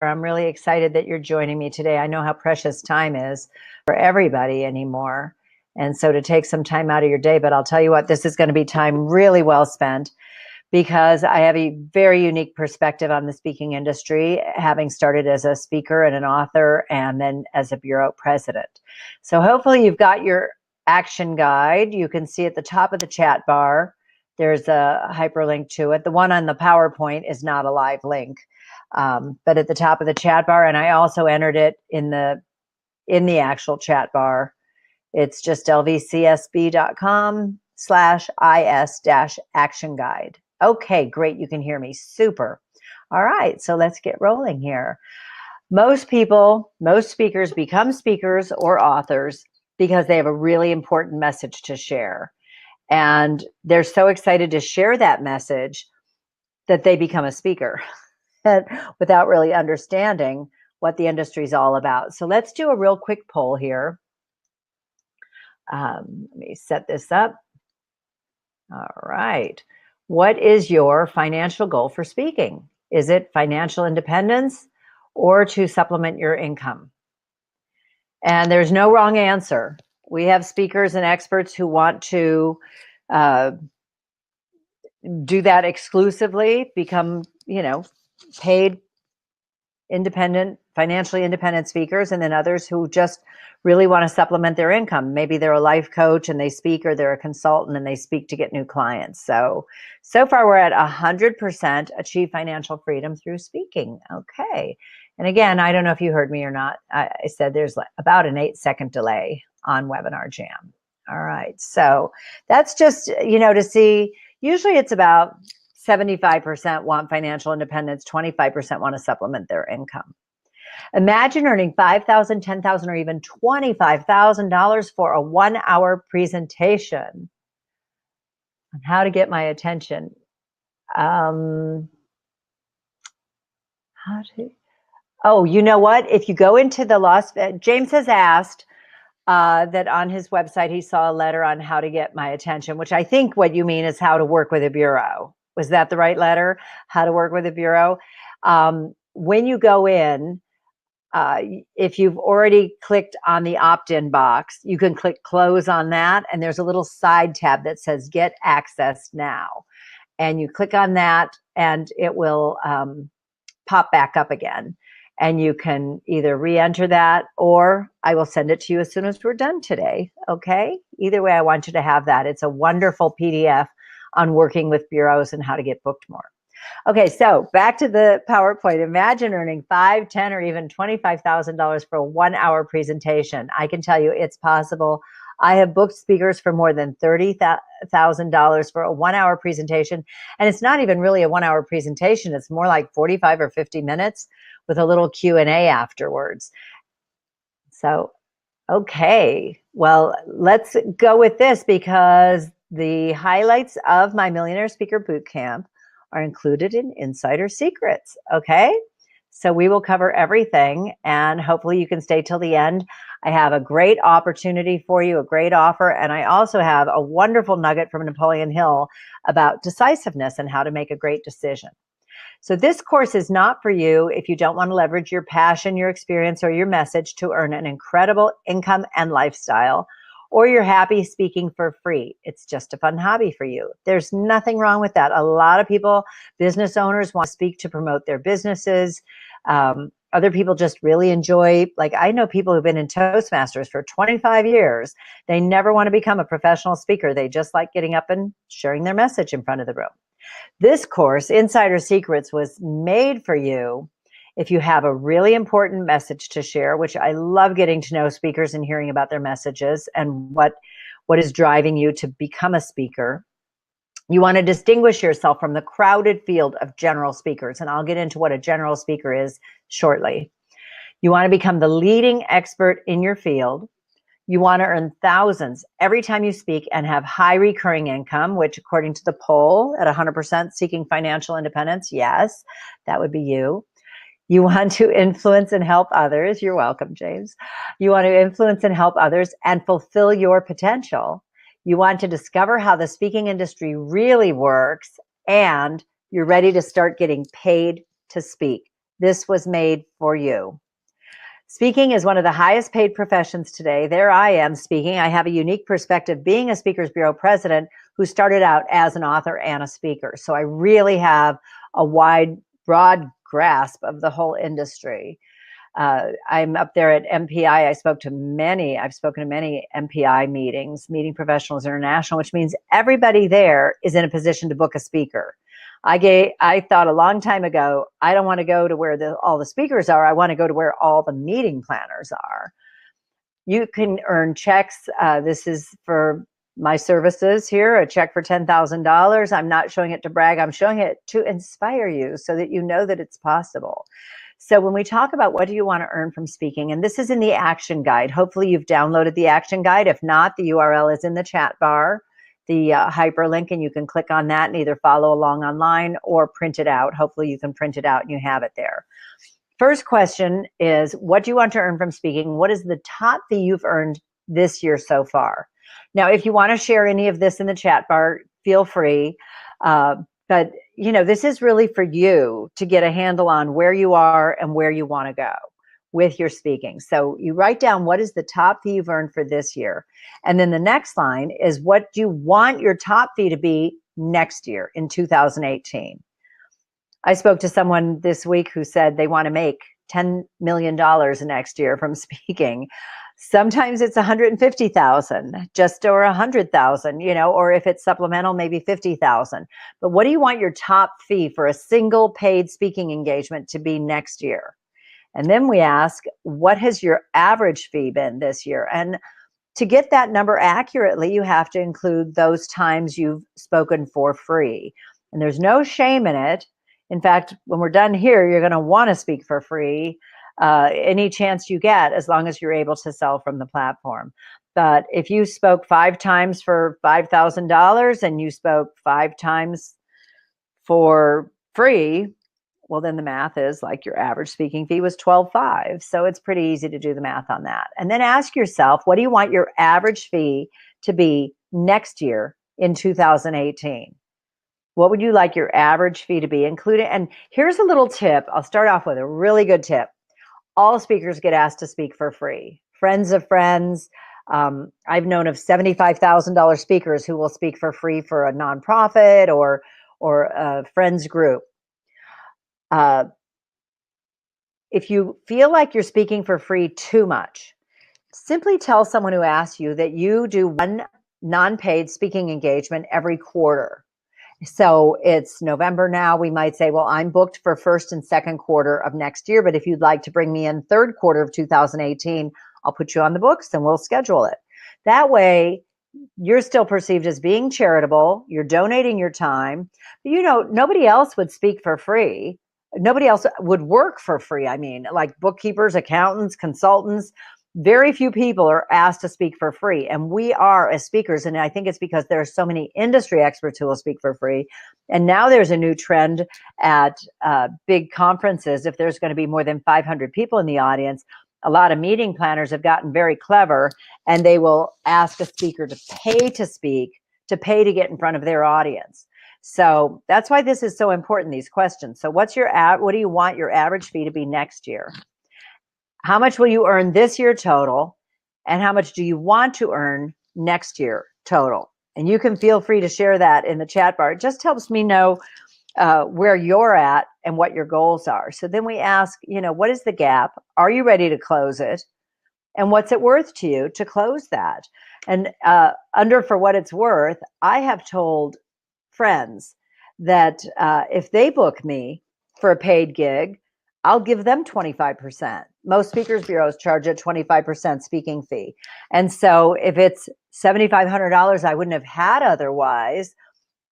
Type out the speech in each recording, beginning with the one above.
I'm really excited that you're joining me today. I know how precious time is for everybody anymore. And so to take some time out of your day, but I'll tell you what, this is going to be time really well spent because I have a very unique perspective on the speaking industry, having started as a speaker and an author and then as a bureau president. So hopefully you've got your action guide. You can see at the top of the chat bar, there's a hyperlink to it. The one on the PowerPoint is not a live link. But at the top of the chat bar, and I also entered it in the actual chat bar. It's just lvcsb.com/is-action guide. Okay, great. You can hear me. Super. All right, so let's get rolling here. Most speakers become speakers or authors because they have a really important message to share. And they're so excited to share that message that they become a speaker without really understanding what the industry is all about. So let's do a real quick poll here. Let me set this up. All right. What is your financial goal for speaking? Is it financial independence or to supplement your income? And there's no wrong answer. We have speakers and experts who want to do that exclusively, become, paid independent, financially independent speakers, and then others who just really want to supplement their income. Maybe they're a life coach and they speak, or they're a consultant and they speak to get new clients. So far we're at 100% achieve financial freedom through speaking. Okay. And again, I don't know if you heard me or not. I said there's about an 8-second delay on Webinar Jam. All right. So that's just, to see, usually it's about 75% want financial independence, 25% want to supplement their income. Imagine earning $5,000, $10,000, or even $25,000 for a 1-hour presentation on how to get my attention. Oh, you know what? If you go into the James has asked that on his website he saw a letter on how to get my attention, which I think what you mean is how to work with a bureau. Was that the right letter? How to work with a bureau? When you go in, if you've already clicked on the opt-in box, you can click close on that, and there's a little side tab that says get access now. And you click on that and it will pop back up again. And you can either re-enter that, or I will send it to you as soon as we're done today. Okay? Either way, I want you to have that. It's a wonderful PDF on working with bureaus and how to get booked more. Okay, so back to the PowerPoint. Imagine earning $5,000, $10,000, or even $25,000 for a 1-hour presentation. I can tell you it's possible. I have booked speakers for more than $30,000 for a 1-hour presentation. And it's not even really a 1-hour presentation. It's more like 45 or 50 minutes with a little Q&A afterwards. So, okay, well, let's go with this because the highlights of my Millionaire Speaker Bootcamp are included in Insider Secrets, okay? So we will cover everything, and hopefully you can stay till the end. I have a great opportunity for you, a great offer, and I also have a wonderful nugget from Napoleon Hill about decisiveness and how to make a great decision. So this course is not for you if you don't want to leverage your passion, your experience, or your message to earn an incredible income and lifestyle, or you're happy speaking for free. It's just a fun hobby for you. There's nothing wrong with that. A lot of people, business owners, want to speak to promote their businesses. Other people just really enjoy, like I know people who've been in Toastmasters for 25 years. They never want to become a professional speaker. They just like getting up and sharing their message in front of the room. This course, Insider Secrets, was made for you if you have a really important message to share, which I love getting to know speakers and hearing about their messages and what is driving you to become a speaker. You want to distinguish yourself from the crowded field of general speakers, and I'll get into what a general speaker is shortly. You want to become the leading expert in your field. You want to earn thousands every time you speak and have high recurring income, which according to the poll at 100% seeking financial independence, yes, that would be you. You want to influence and help others. You're welcome, James. You want to influence and help others and fulfill your potential. You want to discover how the speaking industry really works, and you're ready to start getting paid to speak. This was made for you. Speaking is one of the highest paid professions today. There I am speaking. I have a unique perspective being a Speakers Bureau president who started out as an author and a speaker. So I really have a broad grasp of the whole industry. I'm up there at MPI. I've spoken to many MPI meetings, Meeting Professionals International, which means everybody there is in a position to book a speaker. I thought a long time ago, I don't want to go to where all the speakers are. I want to go to where all the meeting planners are. You can earn checks. This is for my services here, a check for $10,000. I'm not showing it to brag. I'm showing it to inspire you so that you know that it's possible. So when we talk about what do you want to earn from speaking, and this is in the action guide. Hopefully you've downloaded the action guide. If not, the URL is in the chat bar, the hyperlink, and you can click on that and either follow along online or print it out. Hopefully you can print it out and you have it there. First question is, what do you want to earn from speaking? What is the top fee you've earned this year so far? Now, if you want to share any of this in the chat bar, feel free. But you know, this is really for you to get a handle on where you are and where you want to go with your speaking. So you write down what is the top fee you've earned for this year. And then the next line is, what do you want your top fee to be next year in 2018? I spoke to someone this week who said they want to make $10 million next year from speaking. Sometimes it's 150,000, just or 100,000, you know, or if it's supplemental, maybe 50,000. But what do you want your top fee for a single paid speaking engagement to be next year? And then we ask, what has your average fee been this year? And to get that number accurately, you have to include those times you've spoken for free. And there's no shame in it. In fact, when we're done here, you're going to want to speak for free any chance you get, as long as you're able to sell from the platform. But if you spoke 5 times for $5,000 and you spoke 5 times for free, well, then the math is like your average speaking fee was $12,500. So it's pretty easy to do the math on that. And then ask yourself, what do you want your average fee to be next year in 2018? What would you like your average fee to be included? And here's a little tip. I'll start off with a really good tip. All speakers get asked to speak for free. Friends of friends. I've known of $75,000 speakers who will speak for free for a nonprofit or a friends group. If you feel like you're speaking for free too much, simply tell someone who asks you that you do one non-paid speaking engagement every quarter. So it's November now. We might say, well, I'm booked for first and second quarter of next year, but if you'd like to bring me in third quarter of 2018, I'll put you on the books and we'll schedule it. That way, you're still perceived as being charitable. You're donating your time. You know, nobody else would speak for free. Nobody else would work for free. I mean, like bookkeepers, accountants, consultants. Very few people are asked to speak for free. And we are as speakers. And I think it's because there are so many industry experts who will speak for free. And now there's a new trend at big conferences. If there's going to be more than 500 people in the audience, a lot of meeting planners have gotten very clever, and they will ask a speaker to pay to speak, to pay to get in front of their audience. So that's why this is so important, these questions. So what do you want your average fee to be next year? How much will you earn this year total? And how much do you want to earn next year total? And you can feel free to share that in the chat bar. It just helps me know where you're at and what your goals are. So then we ask, you know, what is the gap? Are you ready to close it? And what's it worth to you to close that? And for what it's worth, I have told friends that if they book me for a paid gig, I'll give them 25%. Most speakers bureaus charge a 25% speaking fee. And so if it's $7,500 I wouldn't have had otherwise,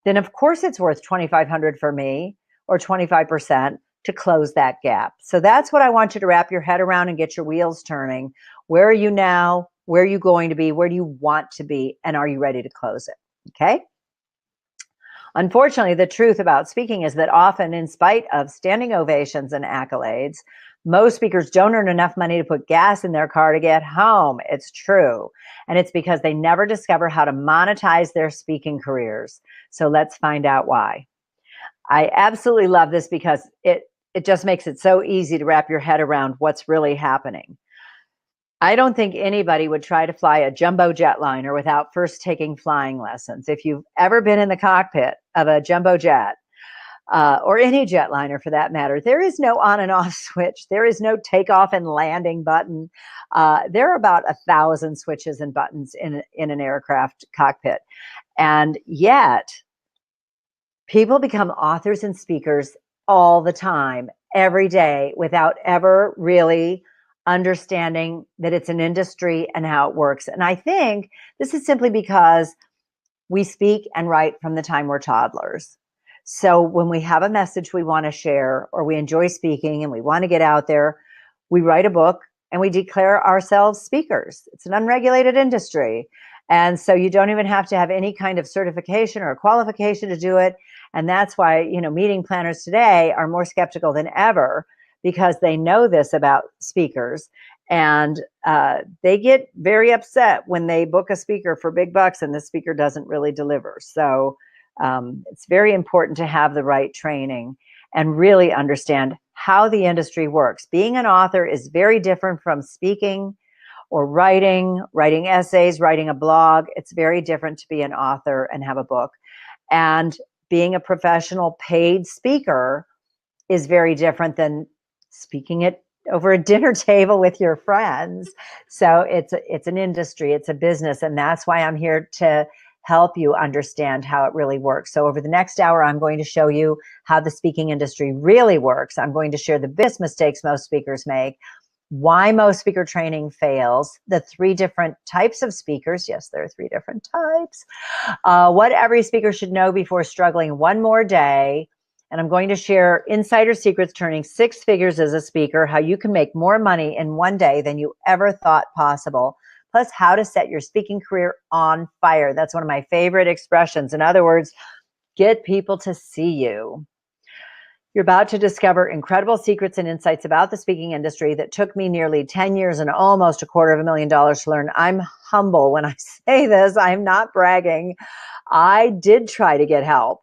then of course it's worth $2,500 for me, or 25% to close that gap. So that's what I want you to wrap your head around and get your wheels turning. Where are you now? Where are you going to be? Where do you want to be? And are you ready to close it? Okay. Unfortunately, the truth about speaking is that often, in spite of standing ovations and accolades, most speakers don't earn enough money to put gas in their car to get home. It's true. And it's because they never discover how to monetize their speaking careers. So let's find out why. I absolutely love this because it just makes it so easy to wrap your head around what's really happening. I don't think anybody would try to fly a jumbo jetliner without first taking flying lessons. If you've ever been in the cockpit of a jumbo jet, or any jetliner for that matter, there is no on and off switch. There is no takeoff and landing button. There are about 1,000 switches and buttons in an aircraft cockpit. And yet, people become authors and speakers all the time, every day, without ever really understanding that it's an industry and how it works. And I think this is simply because we speak and write from the time we're toddlers. So when we have a message we want to share, or we enjoy speaking and we want to get out there, we write a book and we declare ourselves speakers. It's an unregulated industry. And so you don't even have to have any kind of certification or qualification to do it. And that's why, you know, meeting planners today are more skeptical than ever, because they know this about speakers. And they get very upset when they book a speaker for big bucks and the speaker doesn't really deliver. So it's very important to have the right training and really understand how the industry works. Being an author is very different from speaking or writing essays, writing a blog. It's very different to be an author and have a book. And being a professional paid speaker is very different than speaking it over a dinner table with your friends. So it's an industry, it's a business, and that's why I'm here to help you understand how it really works. So over the next hour, I'm going to show you how the speaking industry really works. I'm going to share the biggest mistakes most speakers make, why most speaker training fails, the 3 different types of speakers. Yes, there are 3 different types. What every speaker should know before struggling one more day. And I'm going to share insider secrets turning 6 figures as a speaker, how you can make more money in one day than you ever thought possible, plus how to set your speaking career on fire. That's one of my favorite expressions. In other words, get people to see you. You're about to discover incredible secrets and insights about the speaking industry that took me nearly 10 years and almost $250,000 to learn. I'm humble when I say this. I'm not bragging. I did try to get help.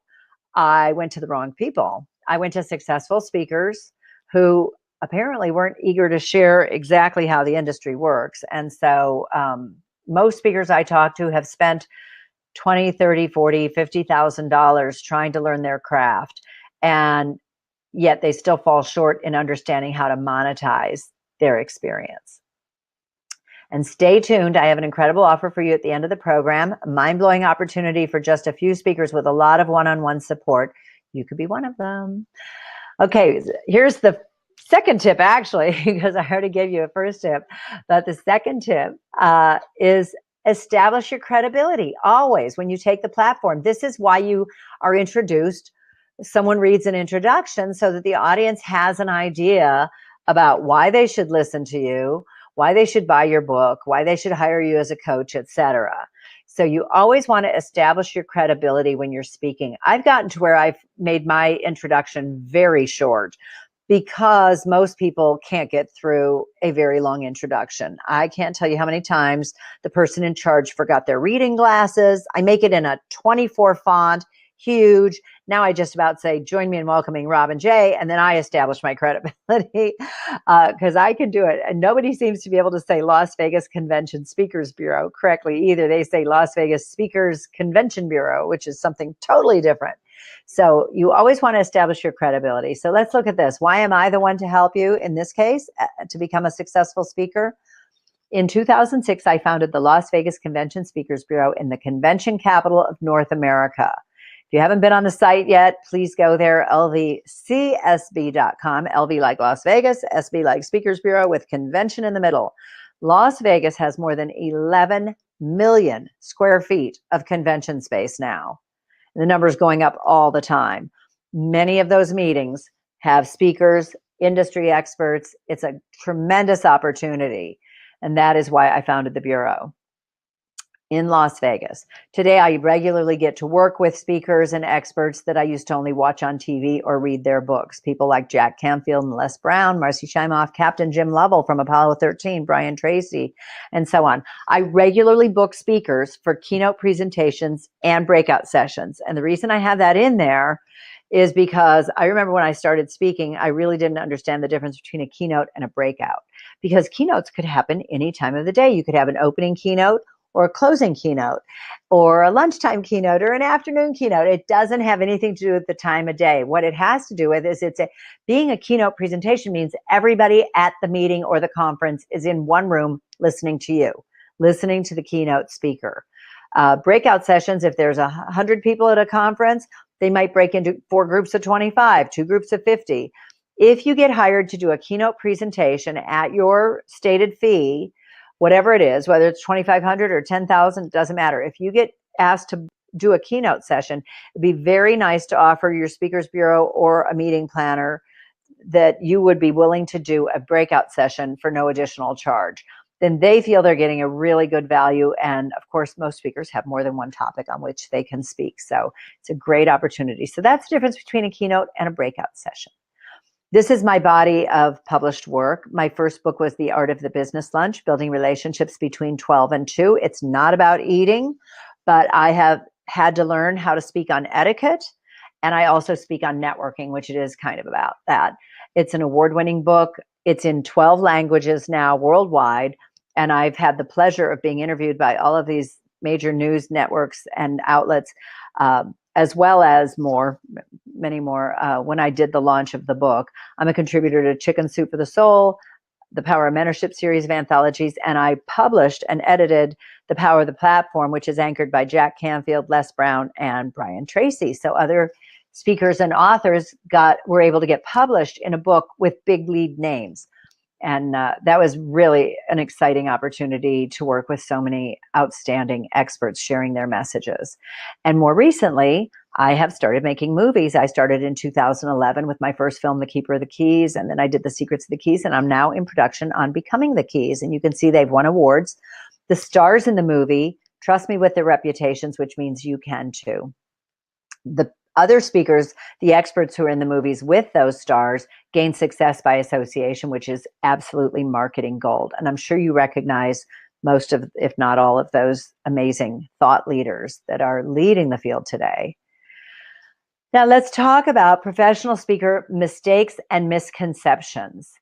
I went to the wrong people. I went to successful speakers who apparently weren't eager to share exactly how the industry works. And so most speakers I talk to have spent $20, $30, $40, $50,000 trying to learn their craft. And yet they still fall short in understanding how to monetize their experience. And stay tuned. I have an incredible offer for you at the end of the program, a mind-blowing opportunity for just a few speakers with a lot of one-on-one support. You could be one of them. Okay, here's the second tip, actually, because I already gave you a first tip. But the second tip is establish your credibility always when you take the platform. This is why you are introduced. Someone reads an introduction so that the audience has an idea about why they should listen to you, why they should buy your book, why they should hire you as a coach, etc. So you always want to establish your credibility when you're speaking. I've gotten to where I've made my introduction very short because most people can't get through a very long introduction. I can't tell you how many times the person in charge forgot their reading glasses. I make it in a 24 font, huge. Now I just about say, join me in welcoming Robin J. And then I establish my credibility because I can do it. And nobody seems to be able to say Las Vegas Convention Speakers Bureau correctly either. They say Las Vegas Speakers Convention Bureau, which is something totally different. So you always want to establish your credibility. So let's look at this. Why am I the one to help you in this case to become a successful speaker? In 2006, I founded the Las Vegas Convention Speakers Bureau in the convention capital of North America. If you haven't been on the site yet, please go there, lvcsb.com, LV like Las Vegas, SB like Speakers Bureau with convention in the middle. Las Vegas has more than 11 million square feet of convention space now. The number is going up all the time. Many of those meetings have speakers, industry experts. It's a tremendous opportunity. And that is why I founded the Bureau in Las Vegas. Today, I regularly get to work with speakers and experts that I used to only watch on TV or read their books. People like Jack Canfield and Les Brown, Marcy Shimoff, Captain Jim Lovell from Apollo 13, Brian Tracy, and so on. I regularly book speakers for keynote presentations and breakout sessions. And the reason I have that in there is because I remember when I started speaking, I really didn't understand the difference between a keynote and a breakout, because keynotes could happen any time of the day. You could have an opening keynote or a closing keynote or a lunchtime keynote or an afternoon keynote. It doesn't have anything to do with the time of day. What it has to do with is being a keynote presentation means everybody at the meeting or the conference is in one room listening to you, listening to the keynote speaker. Breakout sessions, if there's 100 people at a conference, they might break into 4 groups of 25, 2 groups of 50. If you get hired to do a keynote presentation at your stated fee, whatever it is, whether it's $2,500 or $10,000, it doesn't matter. If you get asked to do a keynote session, it'd be very nice to offer your speakers bureau or a meeting planner that you would be willing to do a breakout session for no additional charge. Then they feel they're getting a really good value. And of course, most speakers have more than one topic on which they can speak. So it's a great opportunity. So that's the difference between a keynote and a breakout session. This is my body of published work. My first book was The Art of the Business Lunch, Building Relationships Between 12 and 2. It's not about eating, but I have had to learn how to speak on etiquette. And I also speak on networking, which it is kind of about that. It's an award-winning book. It's in 12 languages now worldwide. And I've had the pleasure of being interviewed by all of these major news networks and outlets, as well as many more, when I did the launch of the book. I'm a contributor to Chicken Soup for the Soul, the Power of Mentorship series of anthologies, and I published and edited The Power of the Platform, which is anchored by Jack Canfield, Les Brown, and Brian Tracy. So other speakers and authors were able to get published in a book with big lead names. And that was really an exciting opportunity to work with so many outstanding experts sharing their messages. And more recently, I have started making movies. I started in 2011 with my first film, The Keeper of the Keys, and then I did The Secrets of the Keys, and I'm now in production on Becoming the Keys. And you can see they've won awards. The stars in the movie trust me with their reputations, which means you can too. The other speakers, the experts who are in the movies with those stars, gain success by association, which is absolutely marketing gold. And I'm sure you recognize most of, if not all of those amazing thought leaders that are leading the field today. Now let's talk about professional speaker mistakes and misconceptions.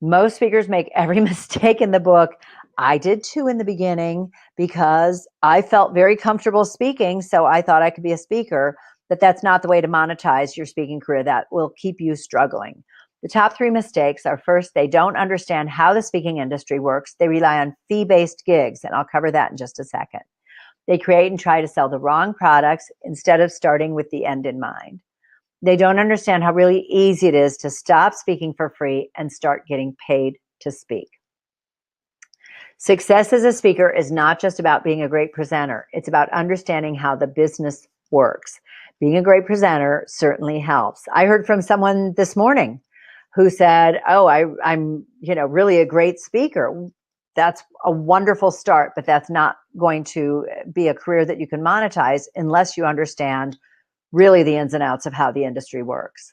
Most speakers make every mistake in the book. I did too in the beginning because I felt very comfortable speaking, so I thought I could be a speaker. But that's not the way to monetize your speaking career. That will keep you struggling. The top 3 mistakes are: first, they don't understand how the speaking industry works. They rely on fee-based gigs, and I'll cover that in just a second. They create and try to sell the wrong products instead of starting with the end in mind. They don't understand how really easy it is to stop speaking for free and start getting paid to speak. Success as a speaker is not just about being a great presenter. It's about understanding how the business works. Being a great presenter certainly helps. I heard from someone this morning who said, "Oh, I'm really a great speaker." That's a wonderful start, but that's not going to be a career that you can monetize unless you understand really the ins and outs of how the industry works.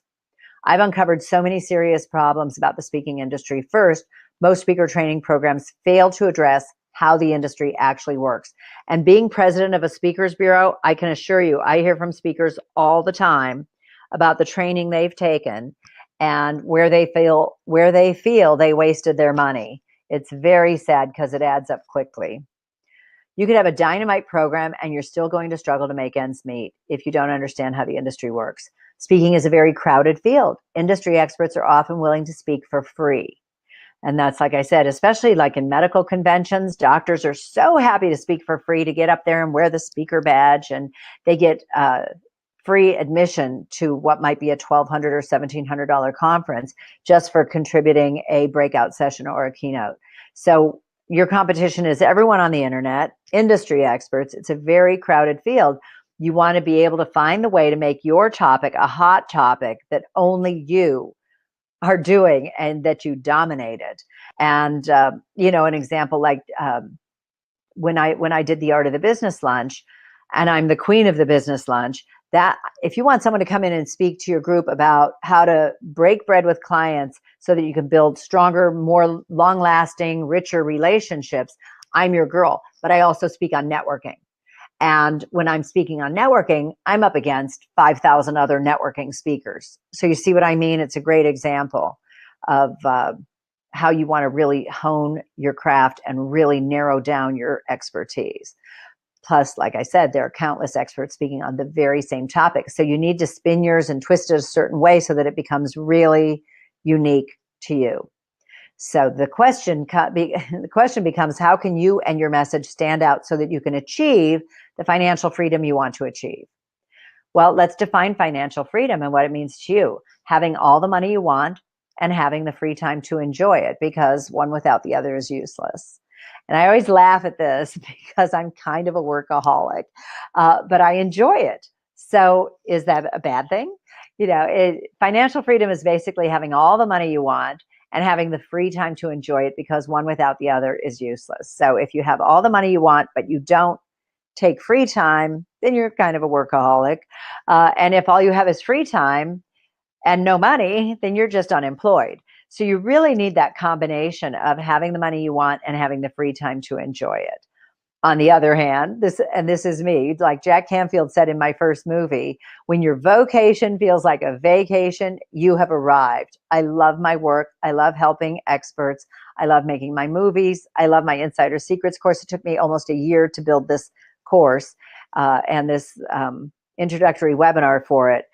I've uncovered so many serious problems about the speaking industry. First, most speaker training programs fail to address how the industry actually works. And being president of a speakers bureau, I can assure you, I hear from speakers all the time about the training they've taken and where they feel they wasted their money. It's very sad because it adds up quickly. You could have a dynamite program and you're still going to struggle to make ends meet if you don't understand how the industry works. Speaking is a very crowded field. Industry experts are often willing to speak for free. And that's, like I said, especially like in medical conventions, doctors are so happy to speak for free, to get up there and wear the speaker badge, and they get free admission to what might be a $1,200 or $1,700 conference just for contributing a breakout session or a keynote. So your competition is everyone on the internet, industry experts. It's a very crowded field. You want to be able to find the way to make your topic a hot topic that only you are doing and that you dominated. And, an example like when I did The Art of the Business Lunch, and I'm the queen of the business lunch, that if you want someone to come in and speak to your group about how to break bread with clients so that you can build stronger, more long-lasting, richer relationships, I'm your girl. But I also speak on networking. And when I'm speaking on networking, I'm up against 5,000 other networking speakers. So you see what I mean? It's a great example of how you want to really hone your craft and really narrow down your expertise. Plus, like I said, there are countless experts speaking on the very same topic. So you need to spin yours and twist it a certain way so that it becomes really unique to you. So the question becomes, how can you and your message stand out so that you can achieve the financial freedom you want to achieve? Well, let's define financial freedom and what it means to you. Having all the money you want and having the free time to enjoy it, because one without the other is useless. And I always laugh at this because I'm kind of a workaholic, but I enjoy it. So is that a bad thing? Financial freedom is basically having all the money you want and having the free time to enjoy it, because one without the other is useless. So if you have all the money you want, but you don't take free time, then you're kind of a workaholic. And if all you have is free time and no money, then you're just unemployed. So you really need that combination of having the money you want and having the free time to enjoy it. On the other hand, this is me, like Jack Canfield said in my first movie, when your vocation feels like a vacation, you have arrived. I love my work. I love helping experts. I love making my movies. I love my Insider Secrets course. It took me almost a year to build this course and this introductory webinar for it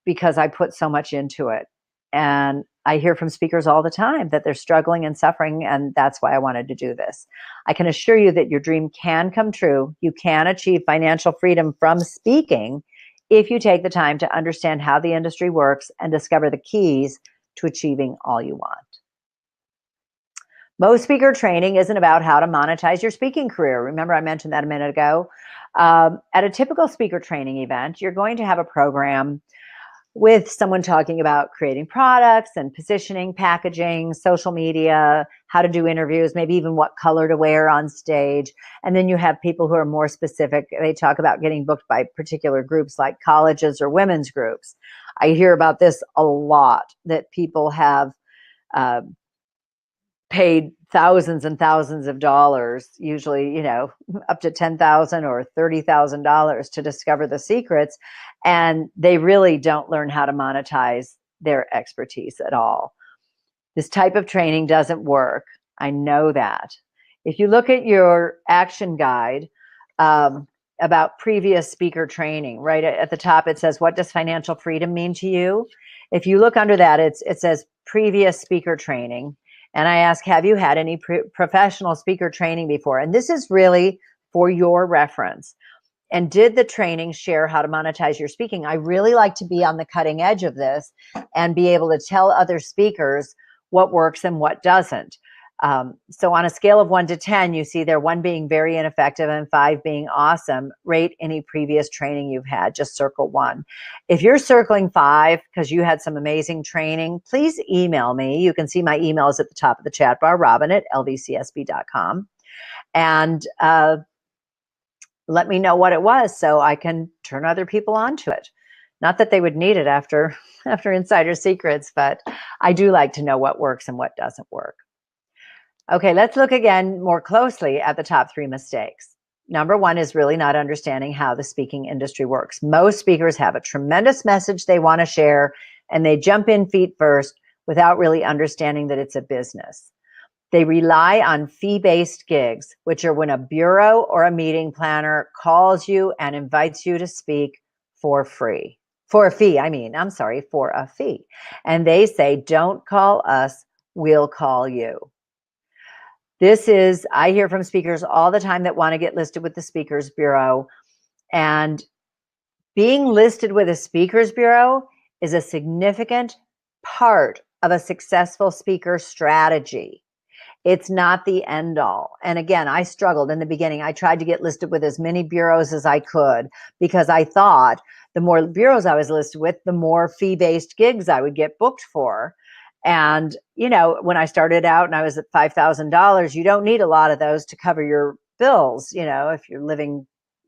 because I put so much into it. And I hear from speakers all the time that they're struggling and suffering, and that's why I wanted to do this. I can assure you that your dream can come true. You can achieve financial freedom from speaking if you take the time to understand how the industry works and discover the keys to achieving all you want. Most speaker training isn't about how to monetize your speaking career. Remember, I mentioned that a minute ago. At a typical speaker training event, you're going to have a program with someone talking about creating products and positioning, packaging, social media, how to do interviews, maybe even what color to wear on stage. And then you have people who are more specific. They talk about getting booked by particular groups like colleges or women's groups. I hear about this a lot, that people have paid thousands and thousands of dollars, usually, up to $10,000 or $30,000 to discover the secrets. And they really don't learn how to monetize their expertise at all. This type of training doesn't work. I know that. If you look at your action guide about previous speaker training, right at the top, it says, what does financial freedom mean to you? If you look under that, it says previous speaker training. And I ask, have you had any professional speaker training before? And this is really for your reference. And did the training share how to monetize your speaking? I really like to be on the cutting edge of this and be able to tell other speakers what works and what doesn't. So on a scale of 1 to 10, you see there 1 being very ineffective and 5 being awesome. Rate any previous training you've had. Just circle 1. If you're circling 5 because you had some amazing training, please email me. You can see my emails at the top of the chat bar, robin@lvcsb.com. And let me know what it was so I can turn other people onto it. Not that they would need it after Insider Secrets, but I do like to know what works and what doesn't work. Okay, let's look again more closely at the top 3 mistakes. Number 1 is really not understanding how the speaking industry works. Most speakers have a tremendous message they want to share, and they jump in feet first without really understanding that it's a business. They rely on fee-based gigs, which are when a bureau or a meeting planner calls you and invites you to speak for free. For a fee. And they say, don't call us, we'll call you. I hear from speakers all the time that want to get listed with the Speakers Bureau. And being listed with a Speakers Bureau is a significant part of a successful speaker strategy. It's not the end all. And again, I struggled in the beginning. I tried to get listed with as many bureaus as I could because I thought the more bureaus I was listed with, the more fee-based gigs I would get booked for. And, when I started out and I was at $5,000, you don't need a lot of those to cover your bills, if you're living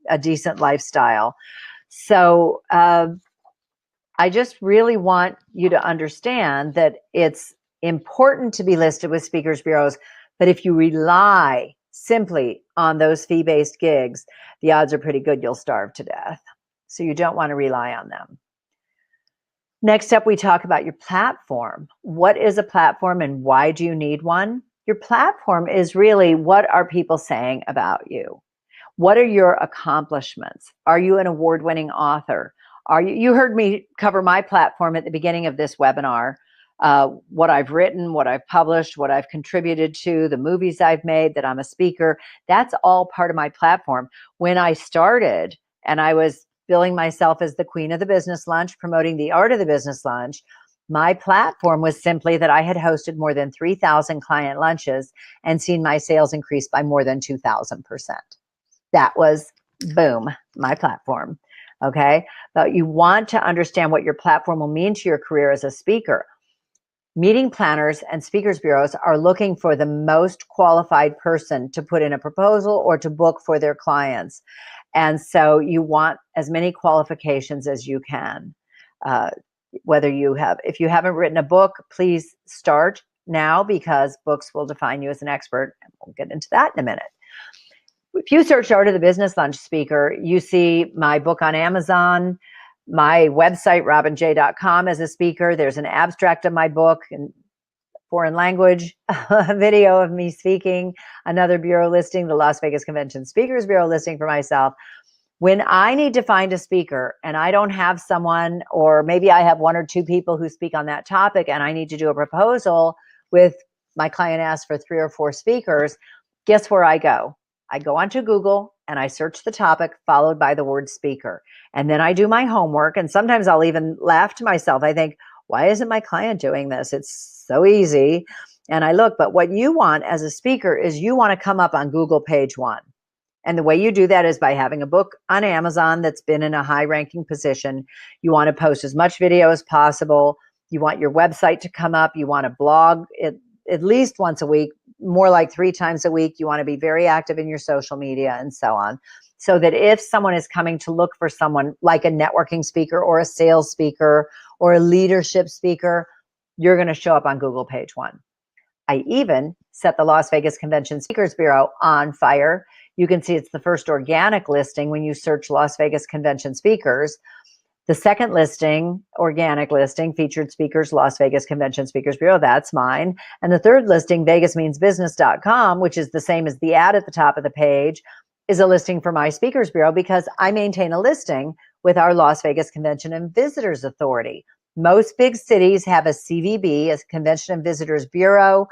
a decent lifestyle. So I just really want you to understand that it's important to be listed with speakers bureaus. But if you rely simply on those fee-based gigs, the odds are pretty good you'll starve to death. So you don't want to rely on them. Next up, we talk about your platform. What is a platform and why do you need one? Your platform is really, what are people saying about you? What are your accomplishments? Are you an award-winning author? You heard me cover my platform at the beginning of this webinar, what I've written, what I've published, what I've contributed to, the movies I've made, that I'm a speaker. That's all part of my platform. When I started and I was billing myself as the queen of the business lunch, promoting the art of the business lunch, my platform was simply that I had hosted more than 3,000 client lunches and seen my sales increase by more than 2,000%. That was, boom, my platform. Okay. But you want to understand what your platform will mean to your career as a speaker. Meeting planners and speakers bureaus are looking for the most qualified person to put in a proposal or to book for their clients. And so you want as many qualifications as you can. If you haven't written a book, please start now, because books will define you as an expert. And we'll get into that in a minute. If you search Art of the Business Lunch Speaker, you see my book on Amazon, my website, robinj.com, as a speaker. There's an abstract of my book in foreign language, a video of me speaking, another bureau listing, the Las Vegas Convention Speakers Bureau listing for myself. When I need to find a speaker and I don't have someone, or maybe I have one or two people who speak on that topic and I need to do a proposal with my client asks for 3 or 4 speakers, guess where I go? I go onto Google and I search the topic followed by the word speaker. And then I do my homework. And sometimes I'll even laugh to myself. I think, why isn't my client doing this? It's so easy. And I look, but what you want as a speaker is you want to come up on Google page 1. And the way you do that is by having a book on Amazon that's been in a high ranking position. You want to post as much video as possible. You want your website to come up. You want to blog at least once a week, more like 3 times a week. You want to be very active in your social media and so on, so that if someone is coming to look for someone like a networking speaker or a sales speaker or a leadership speaker, you're going to show up on Google page 1. I even set the Las Vegas Convention Speakers Bureau on fire. You can see it's the first organic listing when you search Las Vegas Convention Speakers. The second listing, organic listing, featured speakers, Las Vegas Convention Speakers Bureau, that's mine. And the third listing, vegasmeansbusiness.com, which is the same as the ad at the top of the page, is a listing for my Speakers Bureau, because I maintain a listing with our Las Vegas Convention and Visitors Authority. Most big cities have a CVB, a Convention and Visitors Bureau.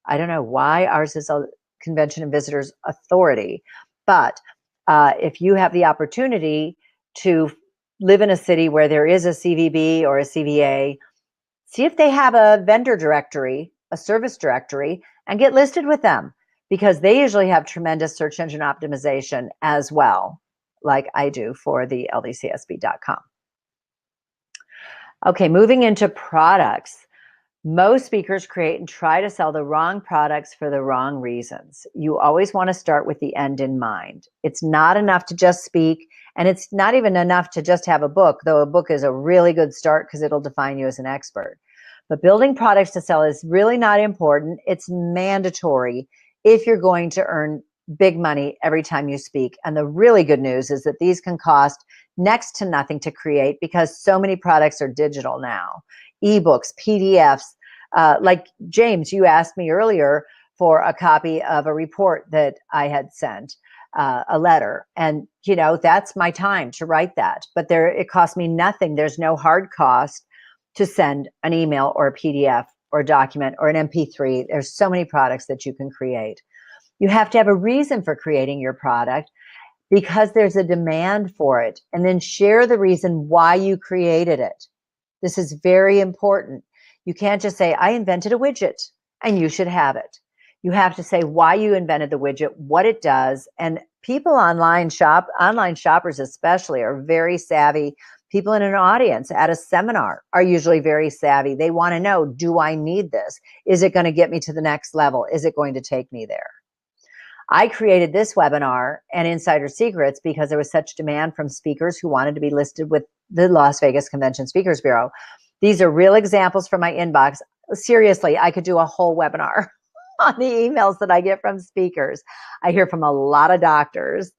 I don't know why ours is a Convention and Visitors Authority, but if you have the opportunity to live in a city where there is a CVB or a CVA, see if they have a vendor directory, a service directory, and get listed with them, because they usually have tremendous search engine optimization as well, like I do for the ldcsb.com. Okay, moving into products. Most speakers create and try to sell the wrong products for the wrong reasons. You always want to start with the end in mind. It's not enough to just speak, and it's not even enough to just have a book, though a book is a really good start because it'll define you as an expert. But building products to sell is really not important. It's mandatory if you're going to earn big money every time you speak. And the really good news is that these can cost next to nothing to create, because so many products are digital now. eBooks, PDFs, like James, you asked me earlier for a copy of a report that I had sent, a letter. And, that's my time to write that. But it cost me nothing. There's no hard cost to send an email or a PDF or a document or an MP3. There's so many products that you can create. You have to have a reason for creating your product, because there's a demand for it. And then share the reason why you created it. This is very important. You can't just say, I invented a widget and you should have it. You have to say why you invented the widget, what it does. And people online shoppers especially, are very savvy. People in an audience at a seminar are usually very savvy. They want to know, do I need this? Is it going to get me to the next level? Is it going to take me there? I created this webinar and Insider Secrets because there was such demand from speakers who wanted to be listed with the Las Vegas Convention Speakers Bureau. These are real examples from my inbox. Seriously, I could do a whole webinar on the emails that I get from speakers. I hear from a lot of doctors.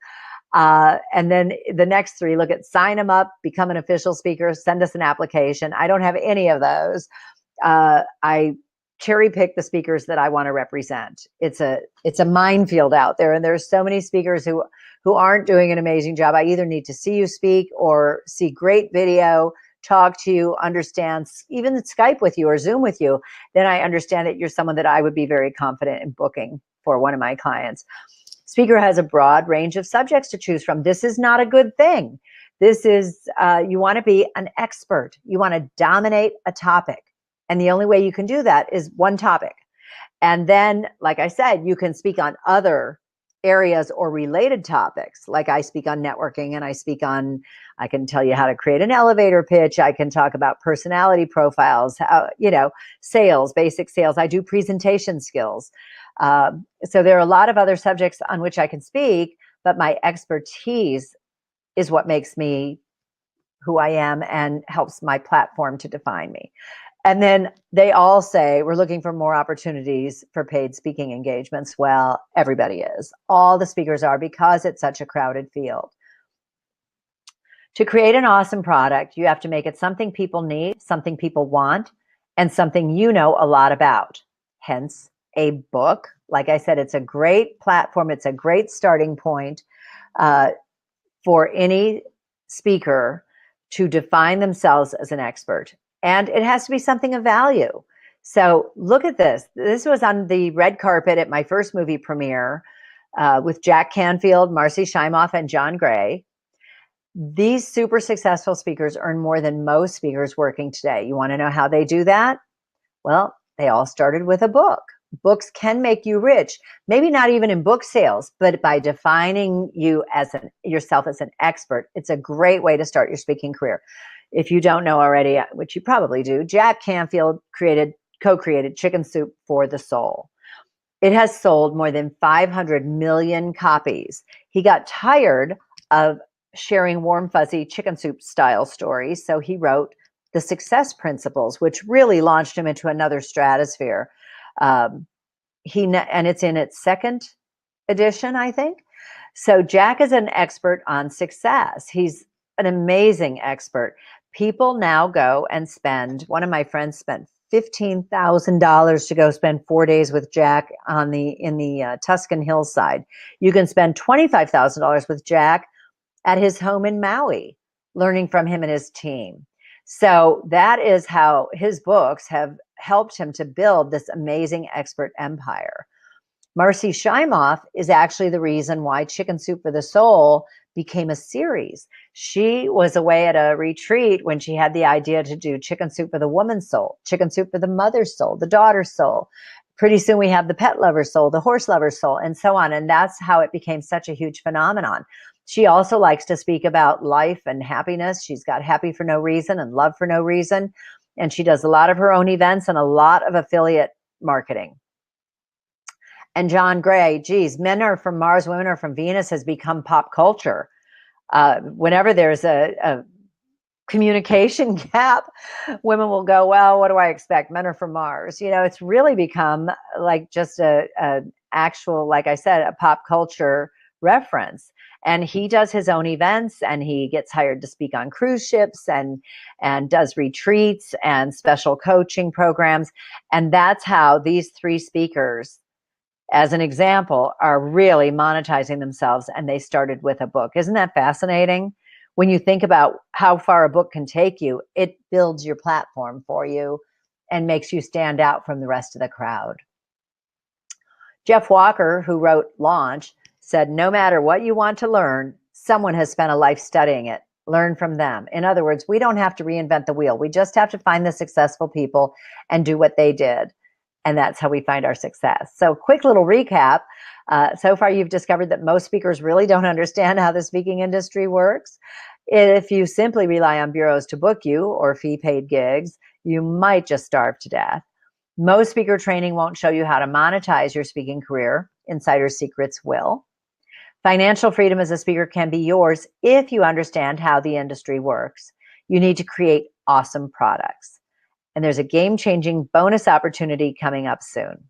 And then the next three, look at sign them up, become an official speaker, send us an application. I don't have any of those. I cherry pick the speakers that I want to represent. It's a minefield out there, and there's so many speakers who aren't doing an amazing job. I either need to see you speak or see great video, talk to you, understand, even Skype with you or Zoom with you. Then I understand that you're someone that I would be very confident in booking for one of my clients. Speaker has a broad range of subjects to choose from. This is not a good thing. This is, you want to be an expert. You want to dominate a topic. And the only way you can do that is one topic. And then, like I said, you can speak on other areas or related topics. Like I speak on networking, and I can tell you how to create an elevator pitch. I can talk about personality profiles, sales, basic sales. I do presentation skills. So there are a lot of other subjects on which I can speak, but my expertise is what makes me who I am and helps my platform to define me. And then they all say, we're looking for more opportunities for paid speaking engagements. Well, everybody is. All the speakers are, because it's such a crowded field. To create an awesome product, you have to make it something people need, something people want, and something you know a lot about. Hence, a book. Like I said, it's a great platform. It's a great starting point for any speaker to define themselves as an expert. And it has to be something of value. So look at this. This was on the red carpet at my first movie premiere with Jack Canfield, Marcy Shimoff, and John Gray. These super successful speakers earn more than most speakers working today. You want to know how they do that? Well, they all started with a book. Books can make you rich, maybe not even in book sales, but by defining you as yourself as an expert. It's a great way to start your speaking career. If you don't know already, which you probably do, Jack Canfield co-created Chicken Soup for the Soul. It has sold more than 500 million copies. He got tired of sharing warm, fuzzy chicken soup style stories, so he wrote The Success Principles, which really launched him into another stratosphere. And it's in its second edition, I think. So Jack is an expert on success. He's an amazing expert. People now go and one of my friends spent $15,000 to go spend 4 days with Jack in the Tuscan hillside. You can spend $25,000 with Jack at his home in Maui, learning from him and his team. So that is how his books have helped him to build this amazing expert empire. Marcy Shimoff is actually the reason why Chicken Soup for the Soul became a series. She was away at a retreat when she had the idea to do Chicken Soup for the woman's soul, Chicken Soup for the mother's soul, the daughter's soul. Pretty soon we have the pet lover's soul, the horse lover's soul, and so on. And that's how it became such a huge phenomenon. She also likes to speak about life and happiness. She's got Happy for No Reason and Love for No Reason. And she does a lot of her own events and a lot of affiliate marketing. And John Gray, geez, Men Are From Mars, Women Are From Venus has become pop culture. Whenever there's a communication gap, women will go, well, what do I expect? Men are from Mars. It's really become like just a actual, like I said, a pop culture reference. And he does his own events, and he gets hired to speak on cruise ships and does retreats and special coaching programs. And that's how these three speakers, as an example, are really monetizing themselves, and they started with a book. Isn't that fascinating? When you think about how far a book can take you, it builds your platform for you and makes you stand out from the rest of the crowd. Jeff Walker, who wrote Launch, said, no matter what you want to learn, someone has spent a life studying it. Learn from them. In other words, we don't have to reinvent the wheel. We just have to find the successful people and do what they did. And that's how we find our success. So quick little recap. So far, you've discovered that most speakers really don't understand how the speaking industry works. If you simply rely on bureaus to book you or fee-paid gigs, you might just starve to death. Most speaker training won't show you how to monetize your speaking career. Insider Secrets will. Financial freedom as a speaker can be yours if you understand how the industry works. You need to create awesome products. And there's a game-changing bonus opportunity coming up soon.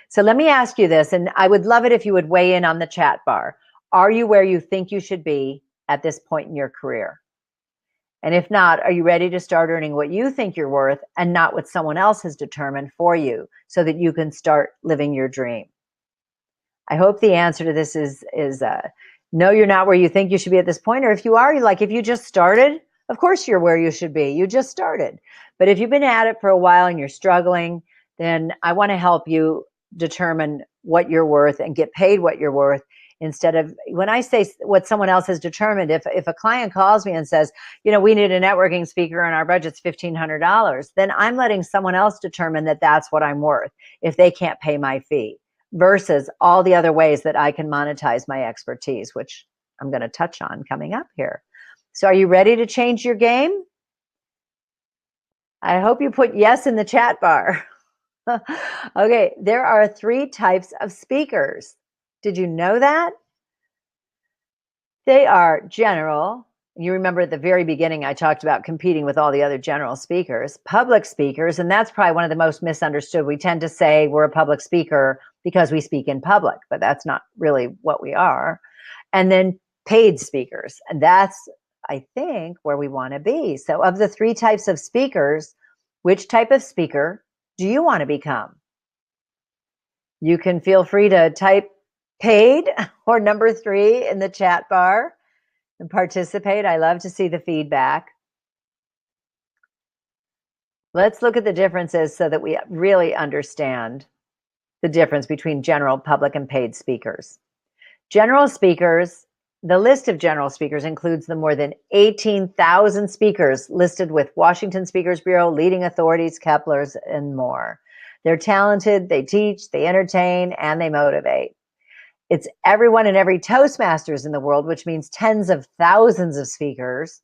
So let me ask you this, and I would love it if you would weigh in on the chat bar. Are you where you think you should be at this point in your career? And if not, are you ready to start earning what you think you're worth and not what someone else has determined for you so that you can start living your dream? I hope the answer to this is no, you're not where you think you should be at this point. Or if you are, like if you just started, of course you're where you should be. You just started. But if you've been at it for a while and you're struggling, then I want to help you determine what you're worth and get paid what you're worth. Instead of, when I say what someone else has determined, if a client calls me and says, you know, we need a networking speaker and our budget's $1,500, then I'm letting someone else determine that that's what I'm worth if they can't pay my fee, versus all the other ways that I can monetize my expertise, which I'm going to touch on coming up here. So are you ready to change your game? I hope you put yes in the chat bar. Okay, there are 3 types of speakers. Did you know that? They are general. You remember at the very beginning, I talked about competing with all the other general speakers, public speakers, and that's probably one of the most misunderstood. We tend to say we're a public speaker because we speak in public, but that's not really what we are. And then paid speakers, and that's, I think, where we want to be. So of the 3 types of speakers, which type of speaker do you want to become? You can feel free to type paid or number 3 in the chat bar and participate. I love to see the feedback. Let's look at the differences so that we really understand the difference between general, public, and paid speakers. General speakers, the list of general speakers includes the more than 18,000 speakers listed with Washington Speakers Bureau, leading authorities, Kepler's, and more. They're talented, they teach, they entertain, and they motivate. It's everyone and every Toastmasters in the world, which means tens of thousands of speakers,